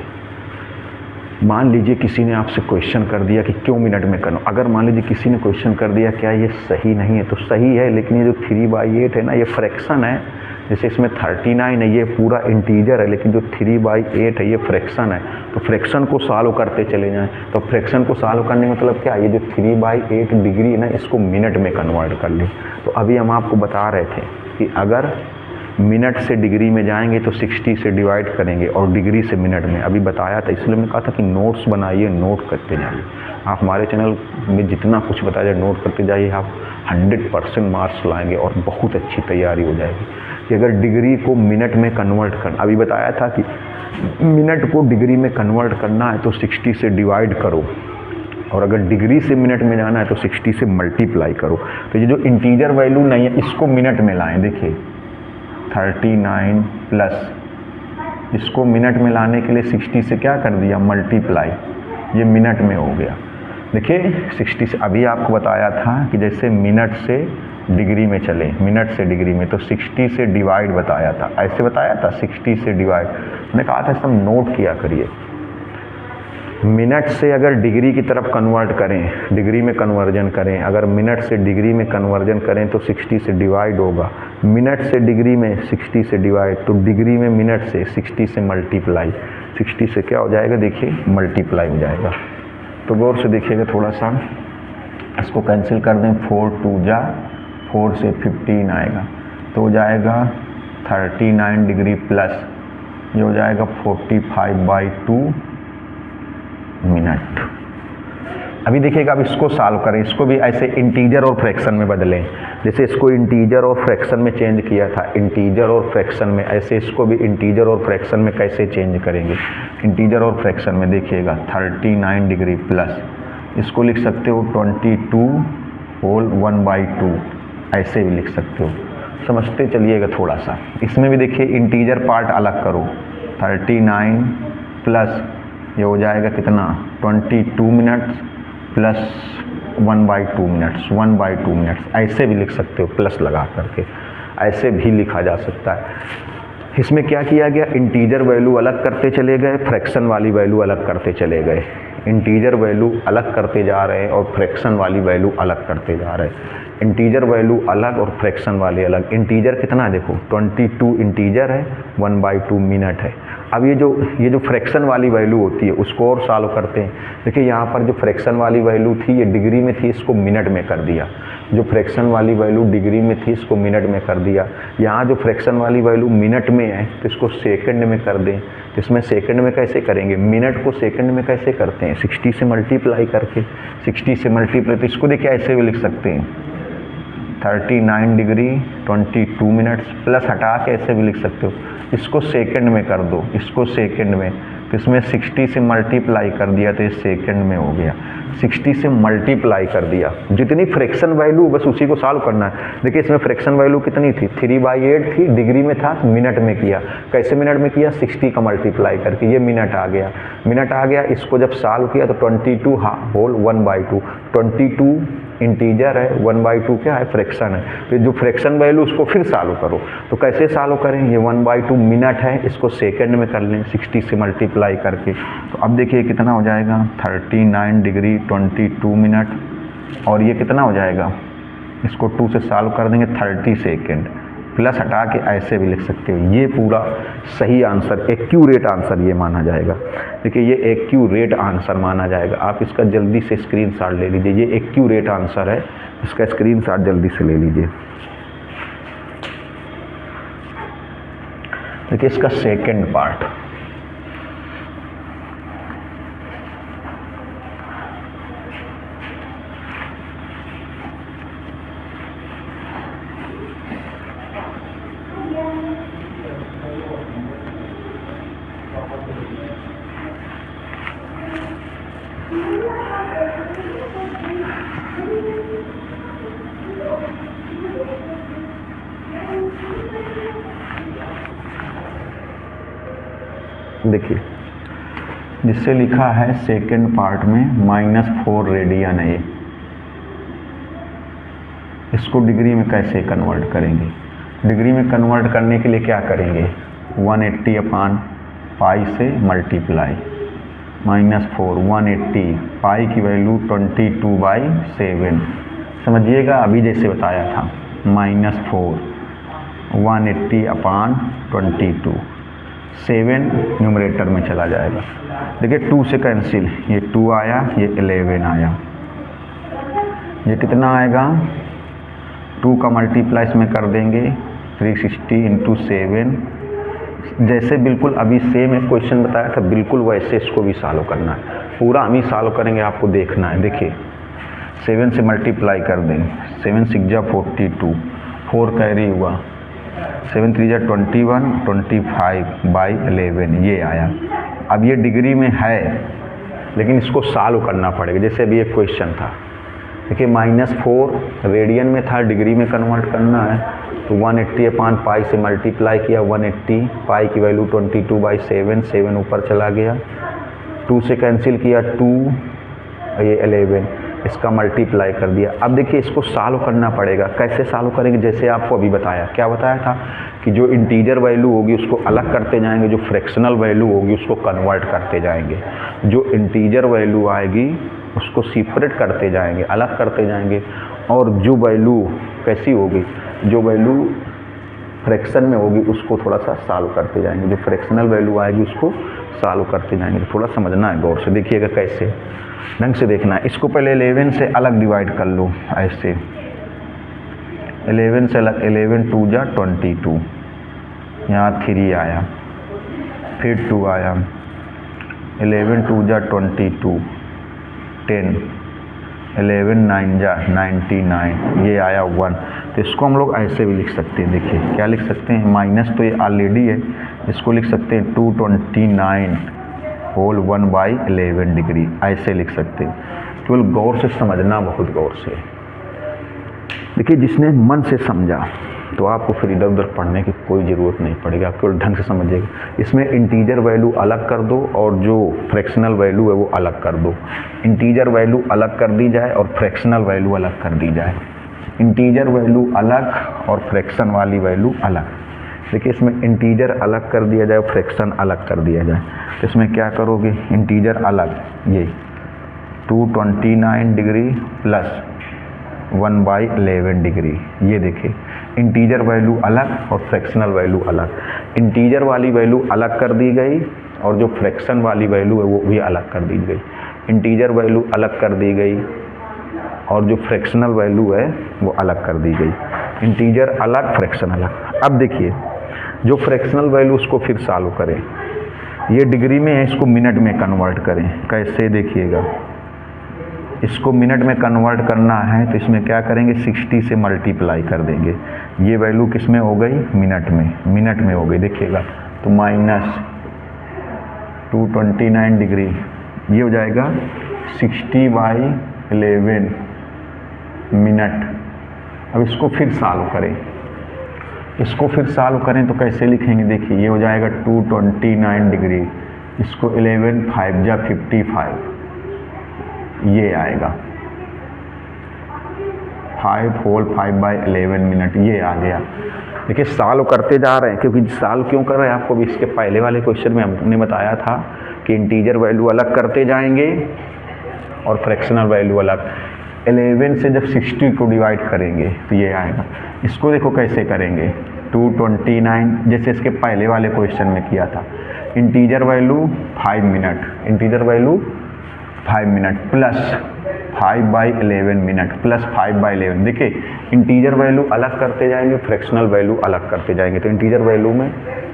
मान लीजिए किसी ने आपसे क्वेश्चन कर दिया कि क्यों मिनट में करो। अगर मान लीजिए किसी ने क्वेश्चन कर दिया क्या ये सही नहीं है, तो सही है, लेकिन ये जो 3/8 है ना, ये फ्रैक्शन है। जैसे इसमें 39 है, ये पूरा इंटीजर है, लेकिन जो 3/8 है ये फ्रैक्शन है। तो फ्रैक्शन को सॉल्व करते चले जाएं। तो फ्रैक्शन को सॉल्व करने मतलब क्या, ये जो 3/8 डिग्री है ना, इसको मिनट में कन्वर्ट कर लें। तो अभी हम आपको बता रहे थे कि अगर मिनट से डिग्री में जाएंगे तो 60 से डिवाइड करेंगे, और डिग्री से मिनट में। अभी बताया था, इसलिए मैंने कहा था कि नोट्स बनाइए, नोट करते जाइए। आप हमारे चैनल में जितना कुछ बताया जाए नोट करते जाइए, आप 100% मार्क्स लाएंगे और बहुत अच्छी तैयारी हो जाएगी। कि अगर डिग्री को मिनट में कन्वर्ट करना, अभी बताया था कि मिनट को डिग्री में कन्वर्ट करना है तो 60 से डिवाइड करो, और अगर डिग्री से मिनट में जाना है तो 60 से मल्टीप्लाई करो। तो ये जो इंटीजर वैल्यू नहीं है इसको मिनट में लाएं। देखिए 39 प्लस इसको मिनट में लाने के लिए 60 से क्या कर दिया मल्टीप्लाई, ये मिनट में हो गया। देखिए 60 से अभी आपको बताया था कि जैसे मिनट से डिग्री में चले, मिनट से डिग्री में, तो 60 से डिवाइड बताया था, ऐसे बताया था 60 से डिवाइड। मैंने कहा था सब नोट किया करिए। मिनट से अगर डिग्री की तरफ कन्वर्ट करें, डिग्री में कन्वर्जन करें, अगर मिनट से डिग्री में कन्वर्जन करें तो 60 से डिवाइड होगा। मिनट से डिग्री में 60 से डिवाइड, तो डिग्री में मिनट से 60 से मल्टीप्लाई, 60 से क्या हो जाएगा देखिए मल्टीप्लाई हो जाएगा। तो गौर से देखिएगा थोड़ा सा, इसको कैंसिल कर दें, 4 2 जा 4 से 15 आएगा तो हो जाएगा 39 डिग्री प्लस ये हो जाएगा 45/2 मिनट। अभी देखिएगा, अब इसको सॉल्व करें, इसको भी ऐसे इंटीजर और फ्रैक्शन में बदलें। जैसे इसको इंटीजर और फ्रैक्शन में चेंज किया था, इंटीजर और फ्रैक्शन में, ऐसे इसको भी इंटीजर और फ्रैक्शन में कैसे चेंज करेंगे। इंटीजर और फ्रैक्शन में देखिएगा 39 डिग्री प्लस इसको लिख सकते हो 22 होल 1/2, ऐसे भी लिख सकते हो। समझते चलिएगा थोड़ा सा। इसमें भी देखिए इंटीजर पार्ट अलग करो, 39 प्लस ये हो जाएगा कितना 22 मिनट्स प्लस 1/2 मिनट्स, 1/2 मिनट्स, ऐसे भी लिख सकते हो प्लस लगा करके, ऐसे भी लिखा जा सकता है। इसमें क्या किया गया, इंटीजर वैल्यू अलग करते चले गए, फ्रैक्शन वाली वैल्यू अलग करते चले गए। इंटीजर वैल्यू अलग करते जा रहे हैं और फ्रैक्शन वाली वैल्यू अलग करते जा रहे हैं। इंटीजर वैल्यू अलग और फ्रैक्शन वाले अलग। इंटीजर कितना देखो 22 इंटीजर है, 1/2 मिनट है। अब ये जो फ्रैक्शन वाली वैल्यू होती है उसको और सॉल्व करते हैं। देखिए यहाँ पर जो फ्रैक्शन वाली वैल्यू थी ये डिग्री में थी, इसको मिनट में कर दिया। जो फ्रैक्शन वाली वैल्यू डिग्री में थी इसको मिनट में कर दिया। यहाँ जो फ्रैक्शन वाली वैल्यू मिनट में है तो इसको सेकंड में कर दें। तो इसमें सेकंड में कैसे करेंगे, मिनट को सेकंड में कैसे करते हैं, 60 से मल्टीप्लाई करके। 60 से मल्टीप्लाई, तो इसको देखिए ऐसे भी लिख सकते हैं 39 डिग्री 22 मिनट्स, प्लस हटा के ऐसे भी लिख सकते हो। इसको सेकंड में कर दो, इसको सेकंड में, तो इसमें 60 से मल्टीप्लाई कर दिया तो ये सेकंड में हो गया। 60 से मल्टीप्लाई कर दिया, जितनी फ्रैक्शन वैल्यू बस उसी को सॉल्व करना है। देखिए इसमें फ्रैक्शन वैल्यू कितनी थी, 3/8 थी, डिग्री में था, मिनट में किया। कैसे मिनट में किया, 60 का मल्टीप्लाई करके, ये मिनट आ गया। मिनट आ गया, इसको जब सॉल्व किया तो 22 होल 1/2, 22 इंटीजर है, 1/2 क्या है फ्रैक्शन है। तो जो फ्रैक्शन वैल्यू उसको फिर सॉल्व करो। तो कैसे सॉल्व करें, ये 1/2 मिनट है, इसको सेकंड में कर लें 60 से मल्टीप्लाई करके। तो अब देखिए कितना हो जाएगा 39 डिग्री 22 मिनट, और ये कितना हो जाएगा, इसको 2 से सॉल्व कर देंगे 30 सेकेंड, प्लस हटा के ऐसे भी लिख सकते हो। ये पूरा सही आंसर, एक्यूरेट आंसर ये माना जाएगा। देखिए ये एक्यूरेट आंसर माना जाएगा। आप इसका जल्दी से स्क्रीनशॉट ले लीजिए, ये एक्यूरेट आंसर है, इसका स्क्रीनशॉट जल्दी से ले लीजिए। देखिए इसका सेकंड पार्ट, देखिए जिससे लिखा है सेकंड पार्ट में -4 रेडियन है। इसको डिग्री में कैसे कन्वर्ट करेंगे, डिग्री में कन्वर्ट करने के लिए क्या करेंगे, 180/π से मल्टीप्लाई, -4 180, पाई की वैल्यू 22/7। समझिएगा अभी जैसे बताया था, -4 180/22, 7 न्यूमरेटर में चला जाएगा। देखिए 2 से कैंसिल, ये 2 आया, ये 11 आया। ये कितना आएगा, 2 का मल्टीप्लाई इसमें कर देंगे 360 × 7। जैसे बिल्कुल अभी सेम एक क्वेश्चन बताया था बिल्कुल वैसे इसको भी सॉल्व करना है। पूरा हम ही सॉल्व करेंगे, आपको देखना है। देखिए 7 से मल्टीप्लाई कर दें, 7 6 जा 42, 4 कैरी हुआ, 7 3 जा 21, 25/11 ये आया। अब ये डिग्री में है लेकिन इसको सॉल्व करना पड़ेगा। जैसे अभी एक क्वेश्चन था, देखिए -4 रेडियन में था, डिग्री में कन्वर्ट करना है, तो 180/π से मल्टीप्लाई किया, 180, पाई की वैल्यू 22/7, 7 ऊपर चला गया, 2 से कैंसिल किया 2, ये 11, इसका मल्टीप्लाई कर दिया। अब देखिए इसको सॉल्व करना पड़ेगा। कैसे सॉल्व करेंगे? जैसे आपको अभी बताया, क्या बताया था कि जो इंटीजर वैल्यू होगी उसको अलग करते जाएंगे, जो फ्रैक्शनल वैल्यू होगी उसको कन्वर्ट करते जाएंगे, जो इंटीजर वैल्यू आएगी उसको सेपरेट करते जाएंगे, अलग करते जाएंगे, और जो वैल्यू कैसी होगी, जो वैल्यू फ्रैक्शन में होगी उसको थोड़ा सा सॉल्व करते जाएंगे, जो फ्रैक्शनल वैल्यू आएगी उसको सॉल्व करते जाएंगे। तो थोड़ा समझना है गौर से, देखिएगा कैसे, ढंग से देखना है। इसको पहले 11 से अलग डिवाइड कर लो, ऐसे 11 से अलग, 11 2 जा 22, यहाँ 3 आया, फिर 2 आया, 11 2 जा 22, 10, 11 9 जा 99, ये आया 1। तो इसको हम लोग ऐसे भी लिख सकते हैं, देखिए क्या लिख सकते हैं, माइनस तो ये ऑलरेडी है, इसको लिख सकते हैं 229 होल 1/11 डिग्री, ऐसे लिख सकते हैं। केवल गौर से समझना, बहुत गौर से। देखिए जिसने मन से समझा तो आपको फिर इधर उधर पढ़ने की कोई ज़रूरत नहीं पड़ेगी, आप केवल ढंग से समझिएगा। इसमें इंटीजर वैल्यू अलग कर दो और जो फ्रैक्शनल वैल्यू है वो अलग कर दो। इंटीजर वैल्यू अलग कर दी जाए और फ्रैक्शनल वैल्यू अलग कर दी जाए, इंटीजर वैल्यू अलग और फ्रैक्शन वाली वैल्यू अलग। देखिए इसमें इंटीजर अलग कर दिया जाए और फ्रैक्शन अलग कर दिया जाए, तो इसमें क्या करोगे, इंटीजर अलग, ये 229 डिग्री प्लस 1/11 डिग्री, ये देखिए इंटीजर वैल्यू अलग और फ्रैक्शनल वैल्यू अलग। इंटीजर वाली वैल्यू अलग कर दी गई और जो फ्रैक्शन वाली वैल्यू है वो भी अलग कर दी गई। इंटीजर वैल्यू अलग कर दी गई और जो फ्रैक्शनल वैल्यू है वो अलग कर दी गई। इंटीजर अलग, फ्रैक्शन अलग। अब देखिए जो फ्रैक्शनल वैल्यू उसको फिर सॉल्व करें, ये डिग्री में है, इसको मिनट में कन्वर्ट करें। कैसे देखिएगा, इसको मिनट में कन्वर्ट करना है तो इसमें क्या करेंगे, 60 से मल्टीप्लाई कर देंगे। ये वैल्यू किस में हो गई, मिनट में, मिनट में हो गई, देखिएगा। तो -229 डिग्री, ये हो जाएगा 60/11 मिनट। अब इसको फिर सॉल्व करें, इसको फिर सॉल्व करें तो कैसे लिखेंगे, देखिए ये हो जाएगा 229 डिग्री, इसको 11 5 जा 55, ये आएगा 5 होल 5/11 मिनट, ये आ गया। देखिए सॉल्व करते जा रहे हैं, क्योंकि सॉल्व क्यों कर रहे हैं, आपको भी इसके पहले वाले क्वेश्चन में हमने बताया था कि इंटीजर वैल्यू अलग करते जाएंगे और फ्रैक्शनल वैल्यू अलग। 11 से जब 60 को डिवाइड करेंगे तो ये आएगा। इसको देखो कैसे करेंगे, 229 जैसे इसके पहले वाले क्वेश्चन में किया था, integer value 5 minute, integer value 5 minute plus 5/11 minute plus 5/11। देखिए इंटीजर वैल्यू अलग करते जाएंगे, फ्रैक्शनल वैल्यू अलग करते जाएंगे। तो इंटीजर वैल्यू में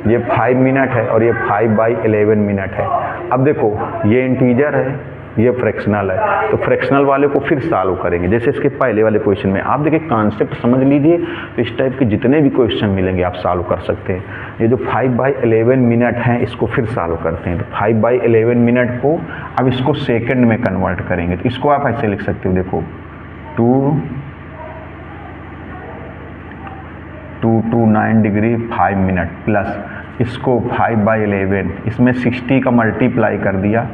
ये 5 मिनट है और ये 5/11 मिनट है। अब देखो ये इंटीजर है, ये फ्रैक्शनल है, तो फ्रैक्शनल वाले को फिर सॉल्व करेंगे जैसे इसके पहले वाले क्वेश्चन में। आप देखिए कॉन्सेप्ट समझ लीजिए, तो इस टाइप के जितने भी क्वेश्चन मिलेंगे आप सॉल्व कर सकते हैं। ये जो 5/11 मिनट हैं इसको फिर सॉल्व करते हैं। तो 5/11 मिनट को अब इसको सेकंड में कन्वर्ट करेंगे, तो इसको आप ऐसे लिख सकते हो, देखो 229 डिग्री 5 मिनट प्लस इसको 5/11, इसमें 60 का मल्टीप्लाई कर दिया,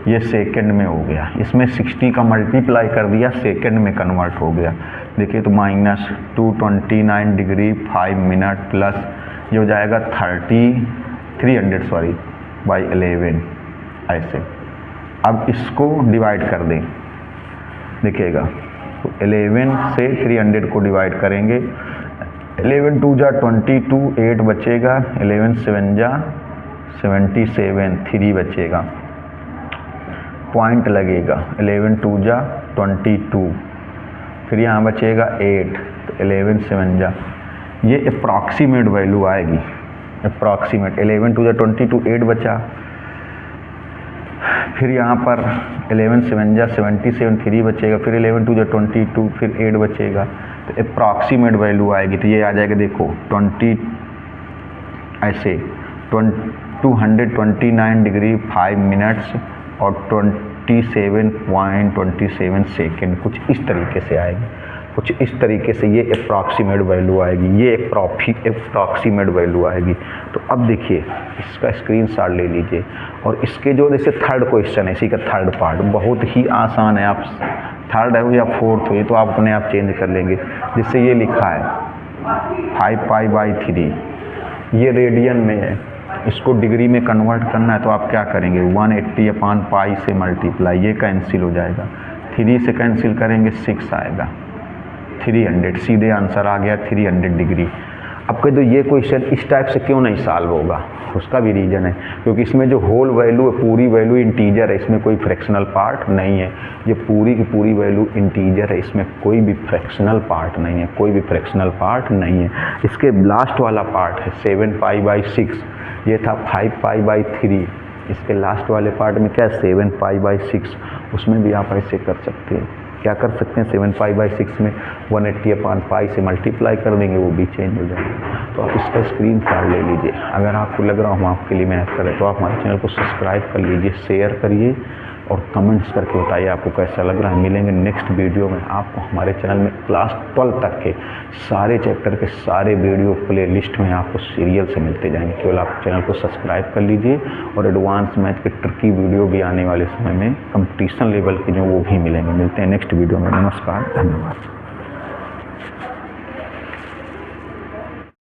ये सेकंड में हो गया, इसमें 60 का मल्टीप्लाई कर दिया, सेकंड में कन्वर्ट हो गया। देखिए तो -229 डिग्री 5 मिनट प्लस ये हो जाएगा 300/11 ऐसे। अब इसको डिवाइड कर दें, देखिएगा तो 11 से 300 को डिवाइड करेंगे, 11 2 जा 22, 8 बचेगा, 11 7 जा 77, 3 बचेगा, पॉइंट लगेगा, 11 2 जा 22, फिर यहाँ बचेगा 8, तो 11 7 जा, ये अप्रॉक्सीमेट वैल्यू आएगी, अप्रॉक्सीमेट। 11 2 जा 22, 8 बचा, फिर यहाँ पर 11 7 जा 77, 3 बचेगा, फिर 11 2 जा 22, फिर 8 बचेगा, तो अप्रॉक्सीमेट वैल्यू आएगी। तो ये आ जाएगा, देखो 20 ऐसे 229 डिग्री 5 मिनट्स और 27.27 सेकेंड, कुछ इस तरीके से आएगी, कुछ इस तरीके से ये अप्रॉक्सीमेट वैल्यू आएगी, ये अप्रॉक्सीमेट वैल्यू आएगी। तो अब देखिए इसका स्क्रीनशॉट ले लीजिए और इसके जो जैसे थर्ड क्वेश्चन है, इसी का थर्ड पार्ट बहुत ही आसान है, आप थर्ड है या फोर्थ हो ये तो आप अपने आप चेंज कर लेंगे। जिससे ये लिखा है 5π/3, ये रेडियन में है, इसको डिग्री में कन्वर्ट करना है तो आप क्या करेंगे 180/π से मल्टीप्लाई, ये कैंसिल हो जाएगा, 3 से कैंसिल करेंगे 6 आएगा, 300, सीधे आंसर आ गया 300 डिग्री। अब कह दो ये क्वेश्चन इस टाइप से क्यों नहीं सॉल्व होगा, उसका भी रीज़न है क्योंकि इसमें जो होल वैल्यू है, पूरी वैल्यू इंटीजर है, इसमें कोई फ्रैक्शनल पार्ट नहीं है, ये पूरी की पूरी वैल्यू इंटीजर है, इसमें कोई भी फ्रैक्शनल पार्ट नहीं है, कोई भी फ्रैक्शनल पार्ट नहीं है। इसके लास्ट वाला पार्ट है 7π/6, ये था 5π/3, इसके लास्ट वाले पार्ट में क्या है 7π/6, उसमें भी आप ऐसे कर सकते हैं, क्या कर सकते हैं 7π/6 में 180/π से मल्टीप्लाई कर देंगे, वो भी चेंज हो जाएगा। तो आप इसका स्क्रीनशॉट ले लीजिए। अगर आपको लग रहा हो हम आपके लिए मेहनत करें तो आप हमारे चैनल को सब्सक्राइब कर लीजिए, शेयर करिए और कमेंट्स करके बताइए आपको कैसा लग रहा है। मिलेंगे नेक्स्ट वीडियो में, आपको हमारे चैनल में क्लास 12 तक के सारे चैप्टर के सारे वीडियो प्ले लिस्ट में आपको सीरियल से मिलते जाएंगे। केवल आप चैनल को सब्सक्राइब कर लीजिए और एडवांस मैथ के ट्रिकी वीडियो भी आने वाले समय में कंपटीशन लेवल के जो वो भी मिलेंगे। मिलते हैं नेक्स्ट वीडियो में। नमस्कार, धन्यवाद।